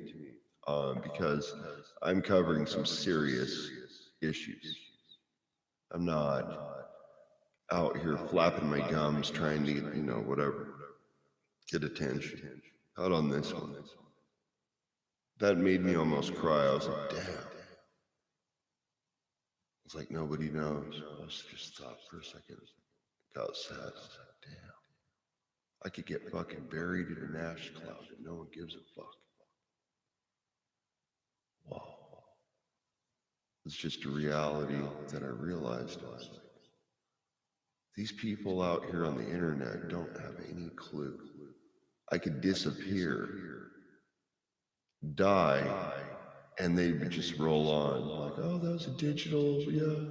because I'm covering some serious issues. I'm not out here flapping my gums trying to get, whatever, get attention. Out on this one. That made me almost cry. I was like, damn. It's like nobody knows. I just thought for a second. Got sad. I was like, damn. I could get fucking buried in an ash cloud and no one gives a fuck. Wow. It's just a reality that I realized. I was like, these people out here on the internet don't have any clue. I could disappear, die, and they would just roll on. Like, oh, that was a digital, yeah.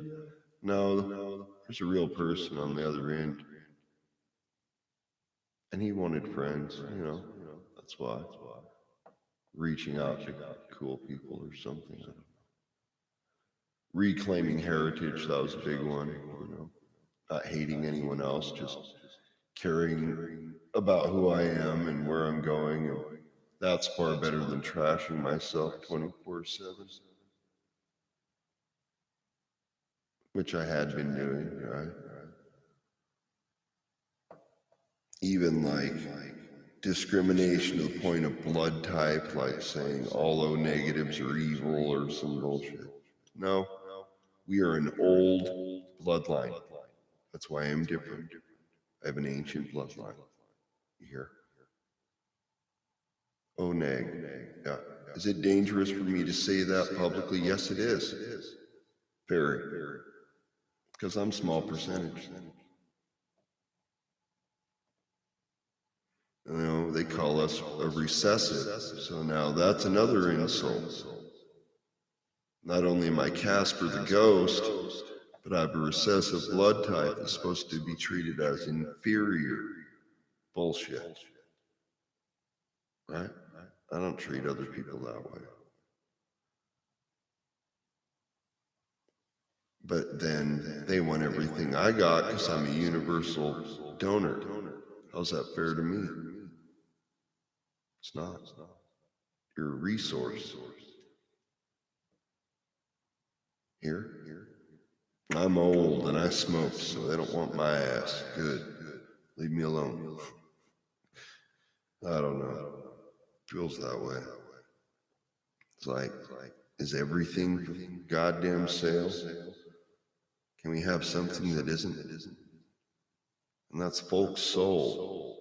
No, there's a real person on the other end. And he wanted friends, that's why. Reaching out to cool people or something. Reclaiming heritage, that was a big one, Not hating anyone else, just caring about who I am and where I'm going. And that's far better than trashing myself 24/7. Which I had been doing, right? Even like discrimination to the point of blood type, like saying all O negatives are evil or some bullshit. No, we are an old bloodline. That's why I'm different. I have an ancient bloodline. You hear? O neg. Yeah. Is it dangerous for me to say that publicly? Yes, it is. Very. Because I'm small percentage. You know, they call us a recessive. So now that's another insult. Not only am I Casper the ghost, but I have a recessive blood type that's supposed to be treated as inferior. Bullshit. Right? I don't treat other people that way. But then they want everything I got because I'm a universal donor. How's that fair to me? It's not. You're a resource. Here? I'm old and I smoke, so they don't want my ass. Good. Leave me alone. I don't know. Feels that way. It's like, is everything goddamn sale? Can we have something that isn't? And that's folk soul.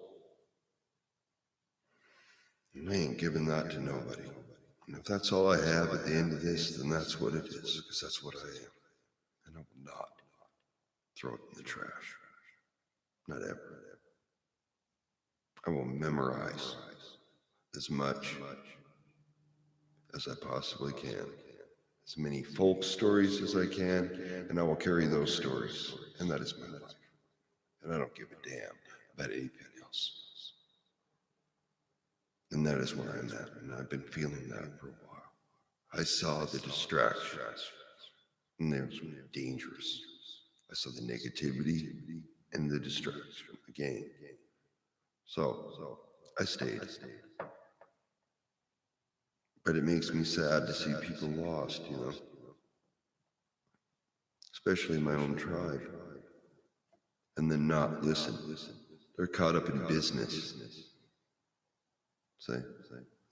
And I ain't giving that to nobody. And if that's all I have at the end of this, then that's what it is, because that's what I am. And I will not throw it in the trash. Not ever. I will memorize as much as I possibly can. As many folk stories as I can, and I will carry those stories. And that is my life. And I don't give a damn about anything else. And that is where I'm at, and I've been feeling that for a while. I saw the distractions, and they were dangerous. I saw the negativity and the distraction again. So I stayed. But it makes me sad to see people lost, you know, especially my own tribe, and then not listen. They're caught up in business. See,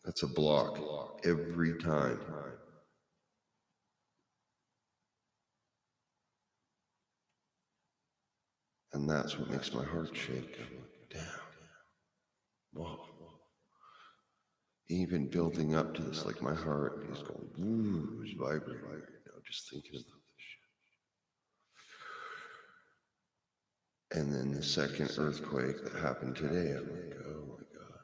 that's a block every time. And that's what makes my heart shake. I'm like, damn. Whoa. Even building up to this, like my heart is going, woo, it's vibrating right now, just thinking about this shit. And then the second earthquake that happened today, I'm like, oh my God.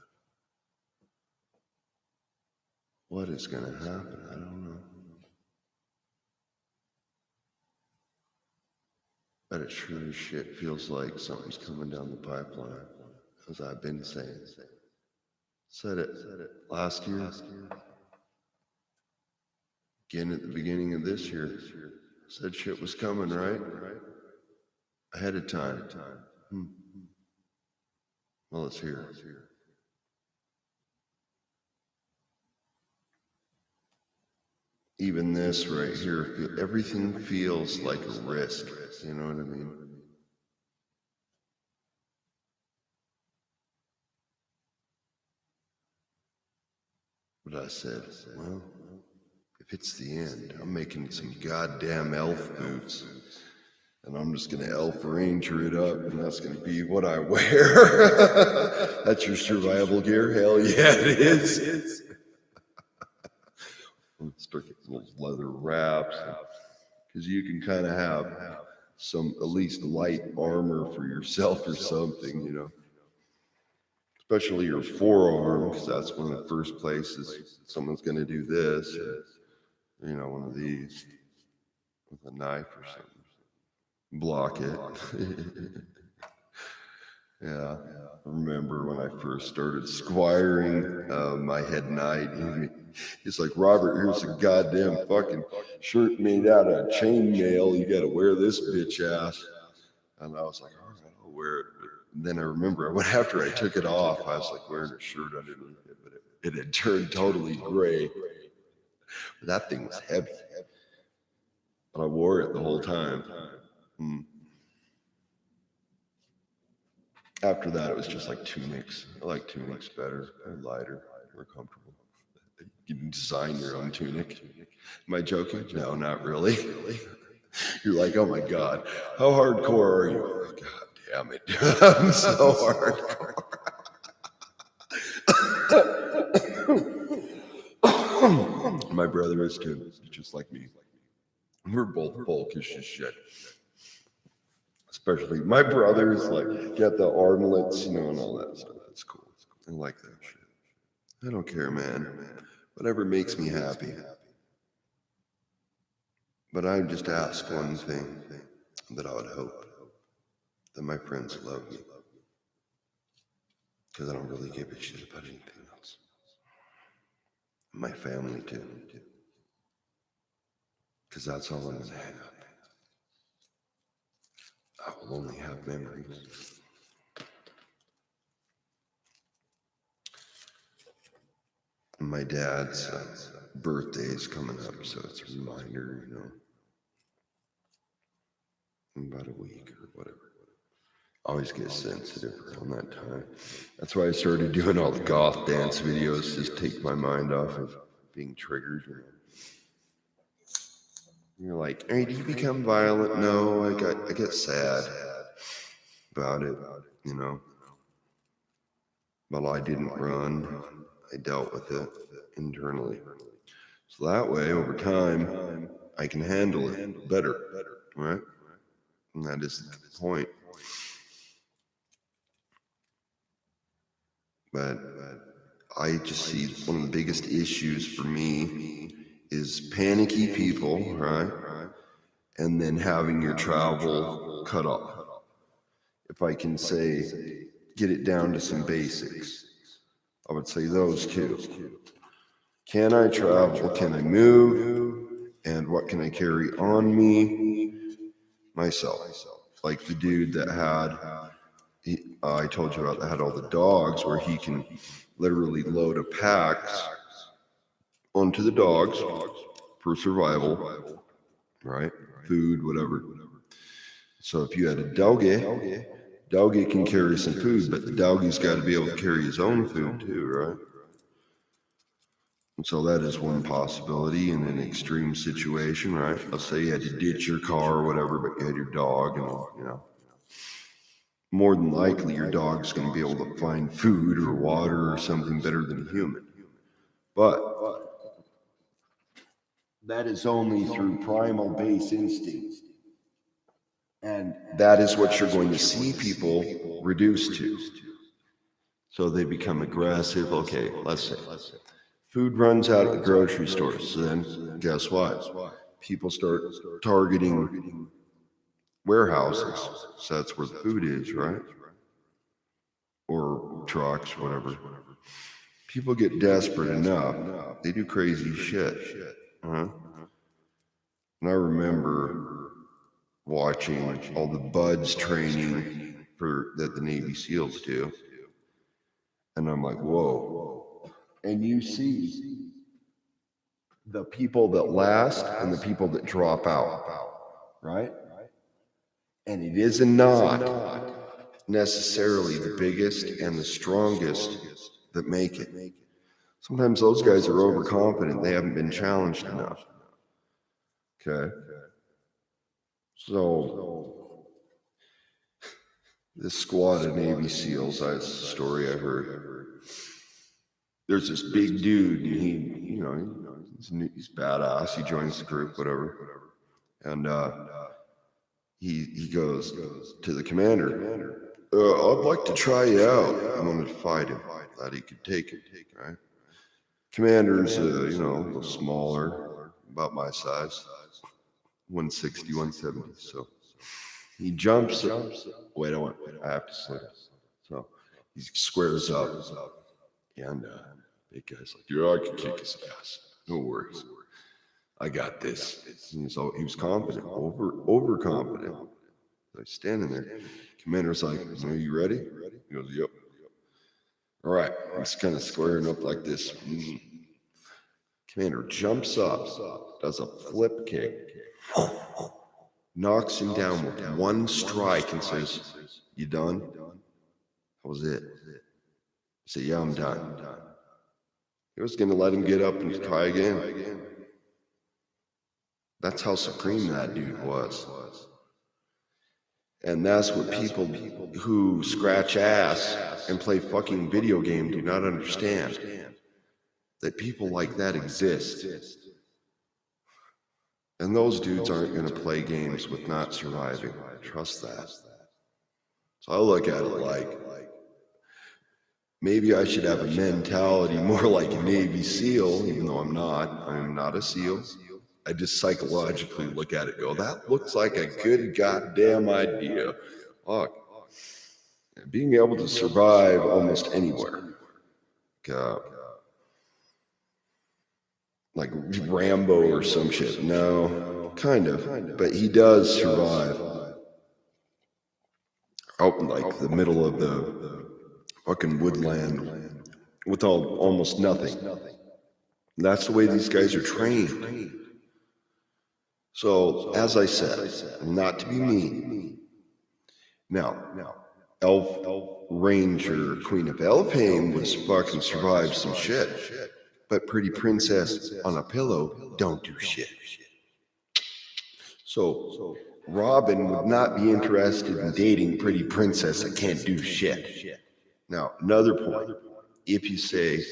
What is going to happen? I don't know. But it sure as shit feels like something's coming down the pipeline, as I've been saying. Said it last year. Again at the beginning of this year. Said shit was coming, right? Ahead of time. Well, it's here. Even this right here, everything feels like a risk. You know what I mean? But I said, well, if it's the end, I'm making some goddamn elf boots. And I'm just going to elf ranger it up, and that's going to be what I wear. That's your survival gear? Hell yeah, it is. Start getting those leather wraps, because you can kind of have some, at least light armor for yourself or something, you know. Especially your forearm, because that's one of the first places someone's going to do this, or, you know, one of these with a knife or something. Block it. Yeah. I remember when I first started squiring, my head knight, he's like, Robert, here's a goddamn fucking shirt made out of chainmail. You got to wear this bitch ass. And I was like, all right, I'll wear it. But then I remember after I took it off, I was like wearing a shirt underneath it, but it had turned totally gray. But that thing was heavy. But I wore it the whole time. After that, it was just like tunics. I like tunics better. They're lighter, more comfortable. You can design your own tunic. Am I joking? No, not really. You're like, oh my God, how hardcore are you? God damn it. I'm so hardcore. My brother is too. He's just like me. We're both folkish as shit. Especially my brother's like got the armlets, you know, and all that stuff. That's cool. I like that shit. I don't care, man. Whatever makes me happy. But I just ask one thing, that I would hope that my friends love me. Because I don't really give a shit about anything else. My family too. Because that's all I'm going to have. I will only have memories. My dad's birthday is coming up, so it's a reminder, you know, in about a week or whatever. I always get sensitive around that time. That's why I started doing all the goth dance videos, just take my mind off of being triggered. You're like, hey, do you become violent? No, I get sad about it, you know. But I didn't run. I dealt with it internally. So that way, over time, I can handle it better, right? And that is the point. But I just see one of the biggest issues for me is panicky people, right? And then having your travel cut off. If I can say, get it down to some basics, I would say those two. Can I travel? Can I move? And what can I carry on me? Myself. Like the dude that had, I told you about, that had all the dogs, where he can literally load a packs onto the dogs for survival, right? Food, whatever. So if you had a doggy can carry some food, but the doggy's got to be able to carry his own food too, right? And so that is one possibility in an extreme situation, right? Let's say you had to ditch your car or whatever, but you had your dog, and you know, more than likely your dog's going to be able to find food or water or something better than a human. But that is only through primal base instincts. And that is what you're going to see people reduce to. So they become aggressive. Okay, let's say food runs out at the grocery store. So then guess what? People start targeting warehouses. So that's where the food is, right? Or trucks, whatever. People get desperate enough. They do crazy shit. And I remember watching all the buds training that the Navy SEALs do. And I'm like, whoa. And you see the people that last and the people that drop out, right? And it is not necessarily the biggest and the strongest that make it. Sometimes those guys are overconfident. They haven't been challenged enough. Okay. So this squad of Navy SEALs, that's the story I heard. There's this big dude, and he's badass. He joins the group, whatever. And he goes to the commander. I'd like to try you out. I wanted to fight him. Thought he could take it, right? Commander's, a little smaller, about my size, 160, 170. So he jumps up. Wait, I have to say this. So he squares up, and big guy's like, "Yeah, I can kick his ass. No worries. I got this." And so he was confident, overconfident. So he's standing there. Commander's like, "Are you ready?" He goes, "Yep." All right. He's kind of squaring up like this. Commander jumps up, does a flip kick, knocks him down with one strike, and says, "You done?" That was it. He said, yeah, I'm done. He was going to let him get up and try again. That's how supreme that dude was. And that's what people who scratch ass and play fucking video game do not understand. That people like that exist. And those dudes aren't going to play games with not surviving. Trust that. So I look at it like, maybe I should have a mentality more like a Navy SEAL, even though I'm not. I'm not a SEAL. I just psychologically look at it and go, that looks like a good goddamn idea. Fuck. Being able to survive almost anywhere. Like Rambo or some shit. No, kind of. But he does survive. Out in like the middle of the fucking woodland with almost nothing. That's the way these guys are trained. So, as I said, not to be mean. Now, Elf Ranger, Queen of Elfheim was fucking survived some shit. But Pretty Princess on a Pillow don't do shit. So, Robin would not be interested in dating Pretty Princess that can't do shit. Now, another point. If you say,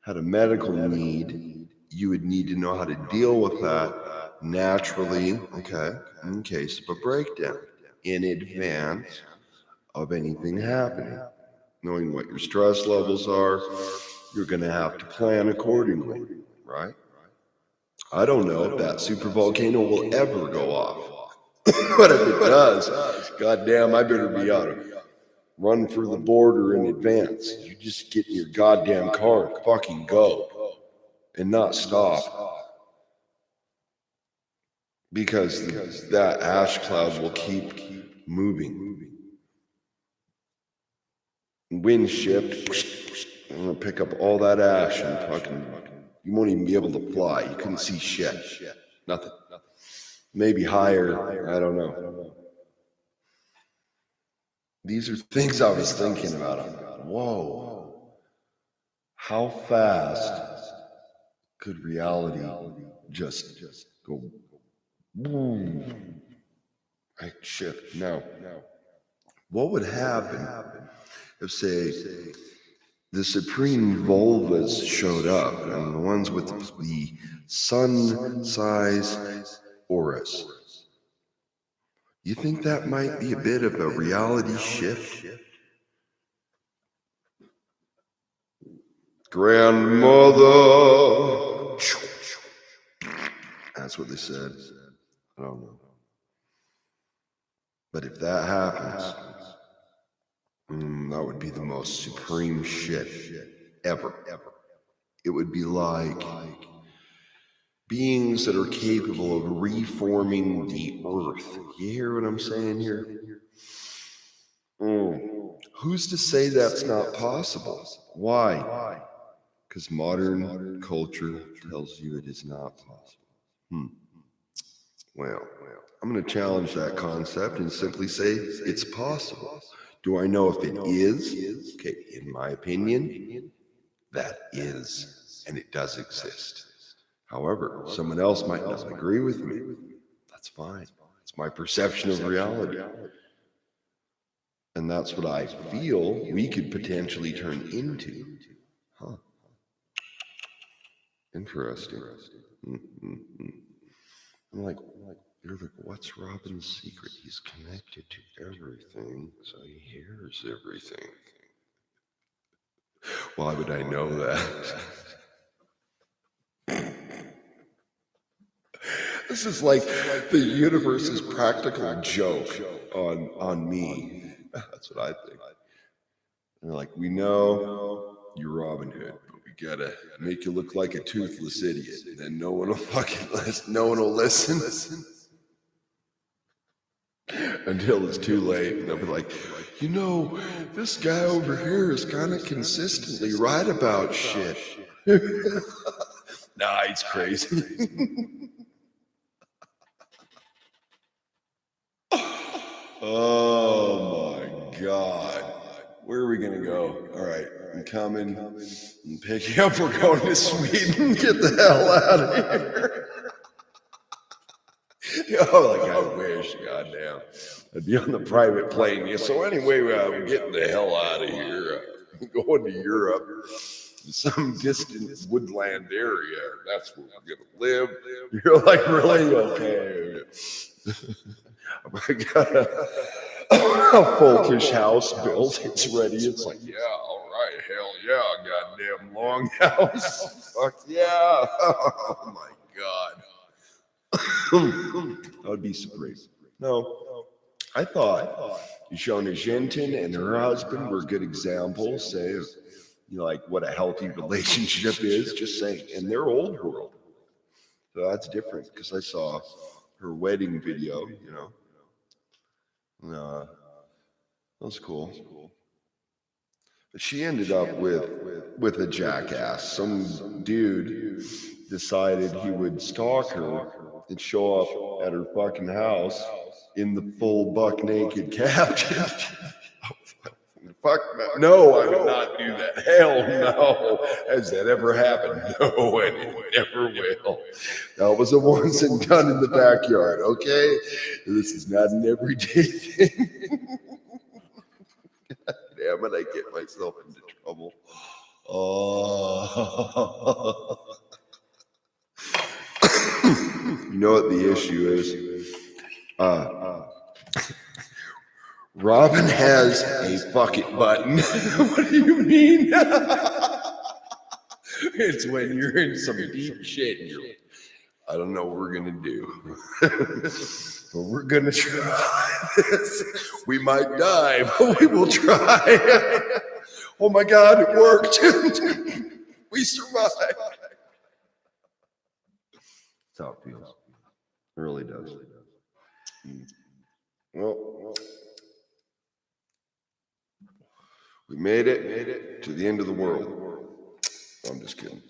had a medical need, you would need to know how to deal with that naturally, okay, in case of a breakdown, in advance of anything happening. Knowing what your stress levels are, you're going to have to plan accordingly, right? I don't know if that super volcano will ever go off. But if it does, goddamn, I better be out of run for the border in advance. You just get in your goddamn car and fucking go and not stop. Because that ash cloud will keep moving. Wind shift, I'm gonna pick up all that ash and fucking, you won't even be able to fly. You couldn't see shit. Nothing. Maybe higher, I don't know. These are things I was thinking about. Whoa. How fast could reality just go boom? Right, shift. Now, what would happen if, say, the supreme vulvas showed up, and the ones with the sun-size auras? You think that might be a bit of a reality shift? Grandmother! That's what they said. I don't know. But if that happens, that would be the most supreme shit ever. It would be like beings that are capable of reforming the earth. You hear what I'm saying here? Who's to say that's not possible? Why? Because modern culture tells you it is not possible. Well, I'm going to challenge that concept and simply say it's possible. Do I know if it is? Okay, in my opinion, that is, and it does exist. However, someone else might not agree with me. That's fine. It's my perception of reality. And that's what I feel we could potentially turn into. Huh. Interesting. I'm like, you're like, what's Robin's secret? He's connected to everything, so he hears everything. Why would I know that? This is like the universe's practical joke on me. That's what I think. They're like, we know you're Robin Hood, but we gotta make you look like a toothless idiot. And then no one will fucking listen. No one will listen. Until it's too late. And they'll be like, you know, this guy over here is kind of consistently right about shit. Nah, he's crazy. Oh my God. where are we going to go? All right, I'm coming. I'm picking up. We're going to Sweden. Get the hell out of here. Oh, like I wish, goddamn. I'd be on the private plane. Yeah, so anyway, we're getting the hell out of here. Going to Europe, some distant woodland area. That's where we're going to live. You're like, really? Okay. I got a folkish house built. It's ready. It's like, yeah, all right. Hell yeah. Goddamn long house. Fuck yeah. Oh, my God. I would be surprised. No, I thought Shona Jenton and her husband were good examples, say, of like what a healthy relationship is. Just saying, in their old world. So that's different because I saw her wedding video. That was cool. But she ended up with a jackass. Some dude decided he would stalk her and show up at her fucking house in the full buck naked captain. Fuck no, I would not do that. Hell no. Has that ever happened? No, and it never will. That was a once and done in the backyard, okay? This is not an everyday thing. God damn it, I get myself into trouble. Oh. You know what the issue is? Robin has a bucket button. What do you mean? It's when you're in some deep shit. I don't know what we're going to do. But we're going to try this. We might die, but we will try. Oh my God, it worked. We survived. That's how it feels. It really does. Well, we made it to the end of the world. I'm just kidding.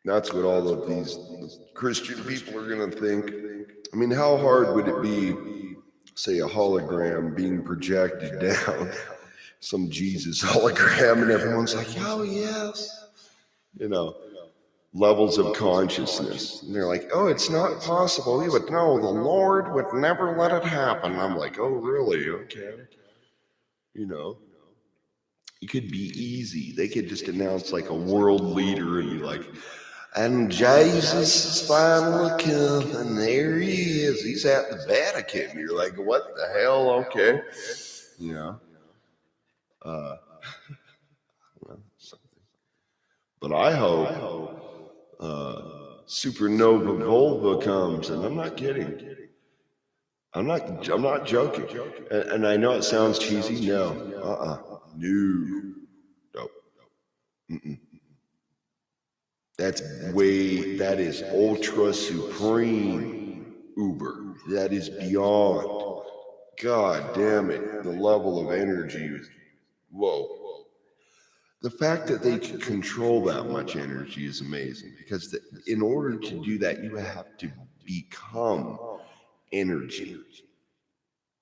That's what all of these Christian people are going to think. I mean, how hard would it be, say, a hologram being projected down, some Jesus hologram, and everyone's like, oh, yes. Levels of consciousness. And they're like, oh, it's not possible. You would know the Lord would never let it happen. I'm like, oh, really? Okay. It could be easy. They could just announce like a world leader and be like, and Jesus is finally come, and there he is. He's at the Vatican. You're like, what the hell? Okay. But I hope supernova Volva comes, and I'm not kidding. I'm not joking. And I know it sounds cheesy. No. No. Mm-mm. That is ultra supreme Uber. That is beyond. God damn it. The level of energy is, whoa. The fact that they can control that much energy is amazing because in order to do that, you have to become energy.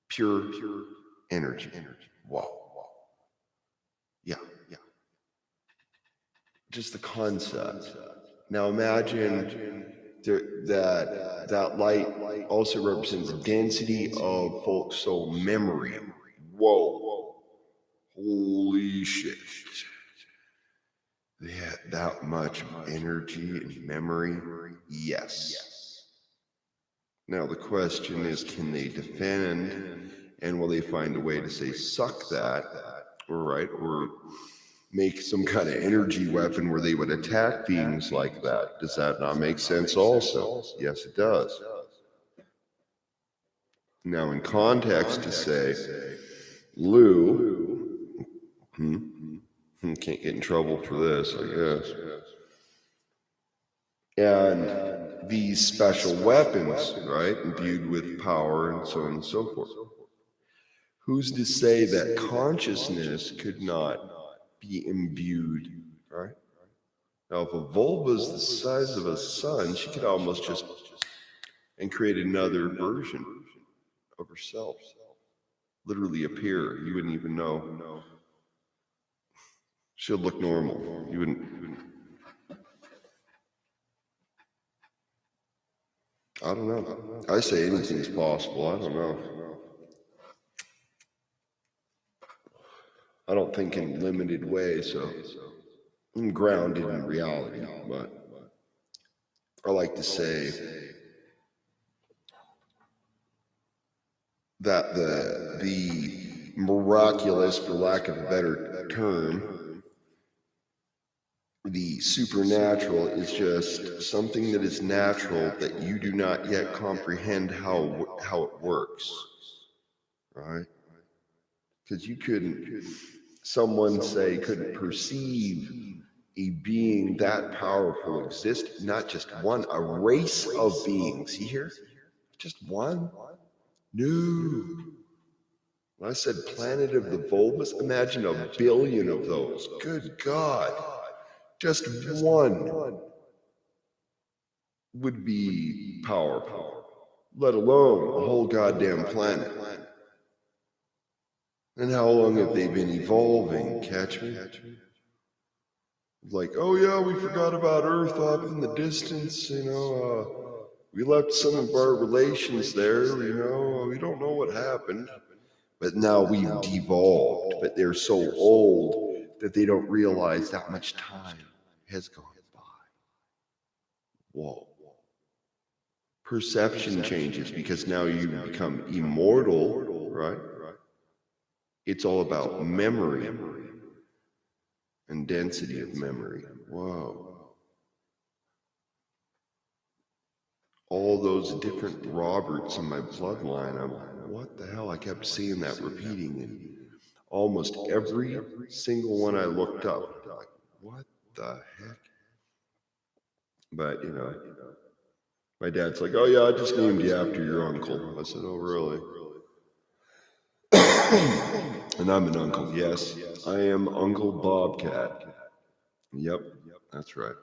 Pure energy. Wow. Yeah. Just the concept. Now imagine that light also represents density of folk soul memory. Whoa. Holy shit. They had that much energy and memory? Yes. Now the question is, can they defend? And will they find a way to say, suck that? Or make some kind of energy weapon where they would attack beings like that? Does that not make sense also? Yes, it does. Now, in context, to say, Lou, can't get in trouble for this, I guess. And these special weapons, right, imbued with power and so on and so forth. Who's to say that consciousness could not be imbued, right? Now, if a vulva is the size of a sun, she could almost just and create another version of herself. Literally appear. You wouldn't even know. Should look normal. You wouldn't. I don't know. I say anything's possible. I don't know. I don't think in limited ways, so I'm grounded in reality. But I like to say that the miraculous, for lack of a better term, the supernatural is just something that is natural that you do not yet comprehend how it works, right? Because you couldn't, someone say, couldn't perceive a being that powerful exist, not just one, a race of beings. You hear? Just one? No. When I said planet of the Volvus, imagine 1 billion of those. Good God. Just one would be powerful, let alone a whole goddamn planet. And how long have they been evolving? Catch me? Like, oh yeah, we forgot about Earth up in the distance, we left some of our relations there, we don't know what happened. But now we've devolved, but they're so old that they don't realize that much time has gone by. Whoa. Perception changes because now you become immortal, right? It's all about memory and density of memory. Whoa. All those different Roberts in my bloodline, I'm like, what the hell? I kept seeing that repeating in almost every single one I looked up. Like, what the heck? But, my dad's like, oh yeah, I just named you after your uncle. I said, oh really? And I'm an uncle. Yes, I am Uncle Bobcat. Yep, that's right.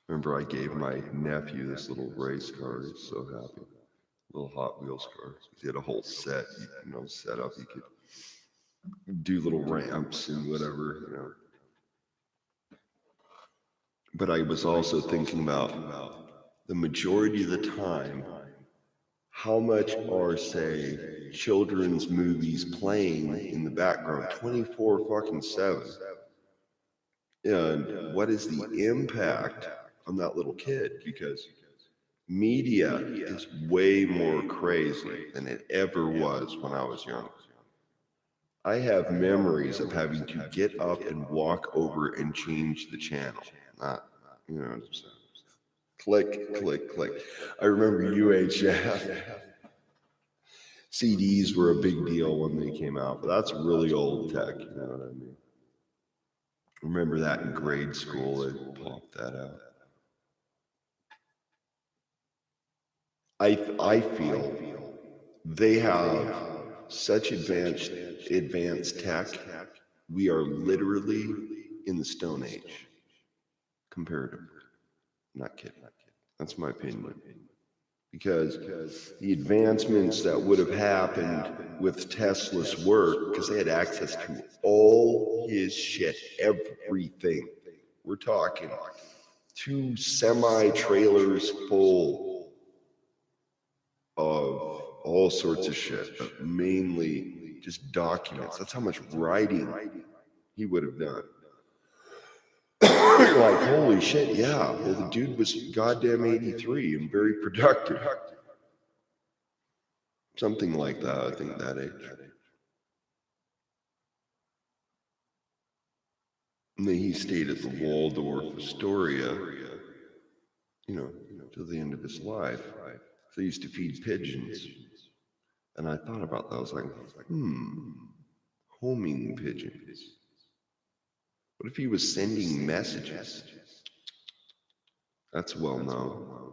Remember, I gave my nephew this little race car. He's so happy. Little Hot Wheels car. He had a whole set, set up. You could do little ramps and whatever, But I was also thinking about the majority of the time, how much are, say, children's movies playing in the background 24/7? And what is the impact on that little kid? Because media is way more crazy than it ever was when I was young. I have memories of having to get up and walk over and change the channel. Not, click, click, click. I remember UHF. CDs were a big deal when they came out, but that's really old tech, you know what I mean? Remember that in grade school, they popped that out. I feel they have such advanced tech. We are literally in the Stone Age, comparatively. Not kidding. That's my opinion. Because the advancements that would have happened with Tesla's work, because they had access to all his shit, everything. We're talking 2 semi-trailers full of all sorts of shit, but mainly just documents. That's how much writing he would have done. You're like, holy shit, yeah. Well, the dude was goddamn 83 and very productive. Something like that, I think, that age. And then he stayed at the Waldorf Astoria, till the end of his life. So he used to feed pigeons. And I thought about that. I was like, homing pigeons. What if he was sending messages? That's well known.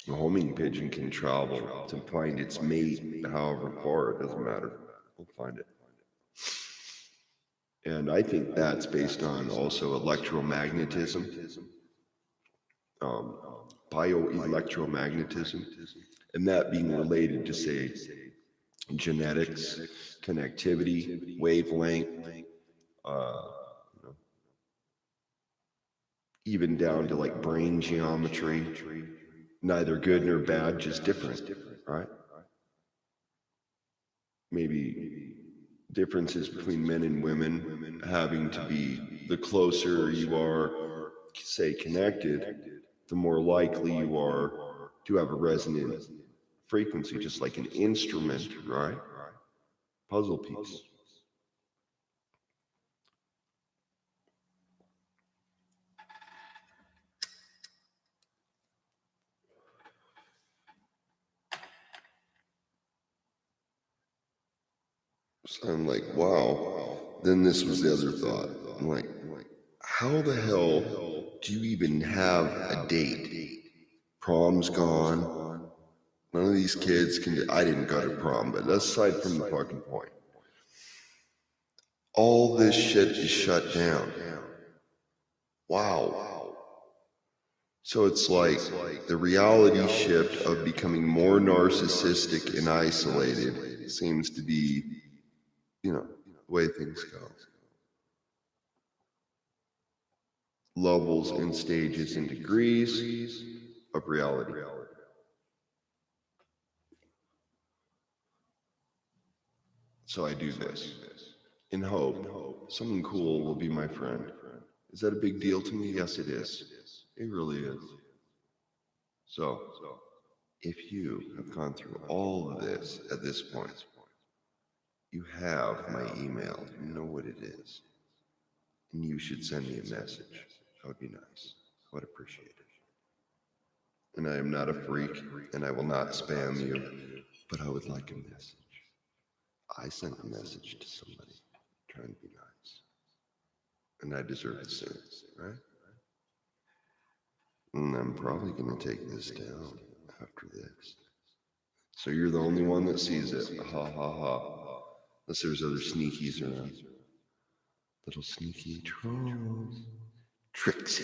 A homing pigeon can travel to find its mate however far, it doesn't matter. We'll find it. And I think that's based on also electromagnetism, bioelectromagnetism, and that being related to, say, genetics, connectivity, wavelength, uh, even down to like brain geometry. Neither good nor bad, just different, right? Maybe differences between men and women having to be the closer you are, say, connected, the more likely you are to have a resonant frequency, just like an instrument, right? Puzzle piece. So I'm like, wow. Then this was the other thought. I'm like, how the hell do you even have a date? Prom's gone. None of these kids can. I didn't go to prom, but aside from the fucking point, all this shit is shut down. Wow. So it's like the reality shift of becoming more narcissistic and isolated seems to be, the way things go. Levels and stages and degrees of reality. So I do this in hope someone cool will be my friend. Is that a big deal to me? Yes, it is. It really is. So, if you have gone through all of this at this point, you have my email, you know what it is, and you should send me a message. That would be nice. I would appreciate it. And I am not a freak, and I will not spam you, but I would like a message. I sent a message to somebody trying to be nice, and I deserve the same, right? And I'm probably going to take this down after this. So you're the only one that sees it. Ha ha ha. Unless there's other sneakies around. Little sneaky trolls. Tricks.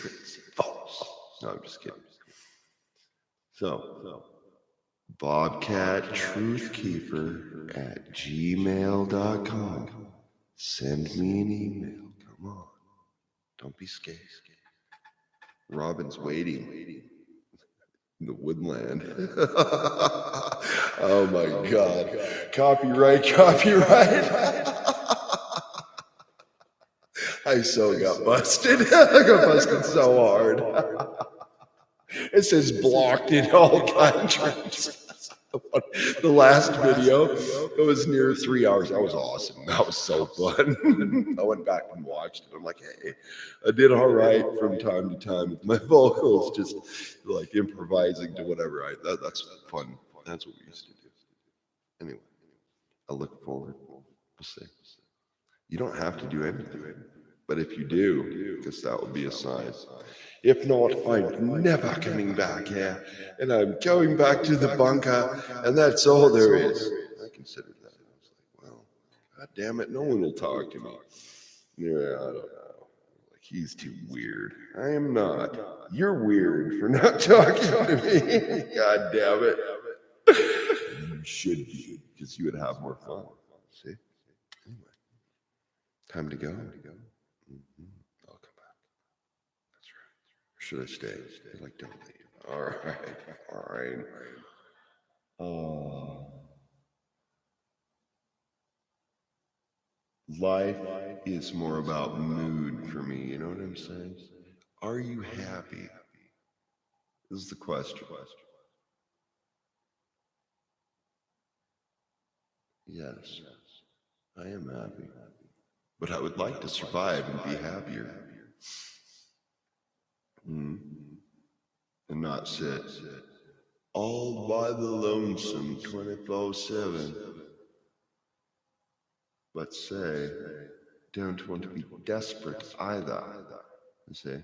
False. No, I'm just kidding. So, BobcatTruthKeeper@gmail.com. Send me an email. Come on. Don't be scared. Robin's waiting in the woodland. Oh my God. Copyright. I so got busted. I got busted so hard. It says blocked in all countries. The last video, it was near 3 hours. That was awesome. That was so fun. I went back and watched it. I'm like, hey, I did all right from time to time with my vocals, just like improvising to whatever. That's fun. That's what we used to do. Anyway, I look forward. We'll see. You don't have to do anything, but if you do, because that would be a sign. If not, I'm never coming back here, and I'm going back to the bunker, and that's all there is. I considered that. I was like, well, God damn it, no one will talk to me. Yeah, I don't know. Like, he's too weird. I am not. You're weird for not talking to me. God damn it. You should be, because you would have more fun. See? Anyway, time to go. I'll come back. That's right. Or should I stay? Like, don't leave. All right. Life is more about mood for me. You know what I'm saying? Are you happy? This is the question. Yes, I am happy. But I would like to survive and be happier. And not sit all by the lonesome 24/7. But say, don't want to be desperate either. You see?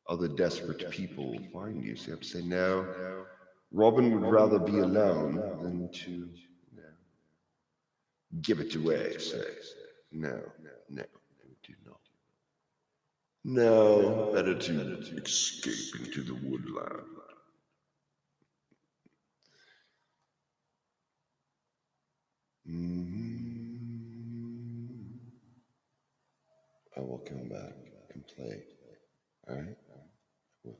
Other desperate people will find you. So you have to say, no, Robin would rather be alone than to give it away. Say, no, do not. No, better to escape into the woodland. will come back and play. All right? Well,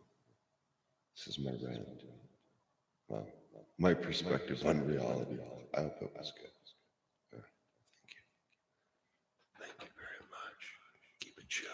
this is my rant. Well, my perspective on reality. I hope it was good. All right. Thank you. Thank you very much. Keep it chill.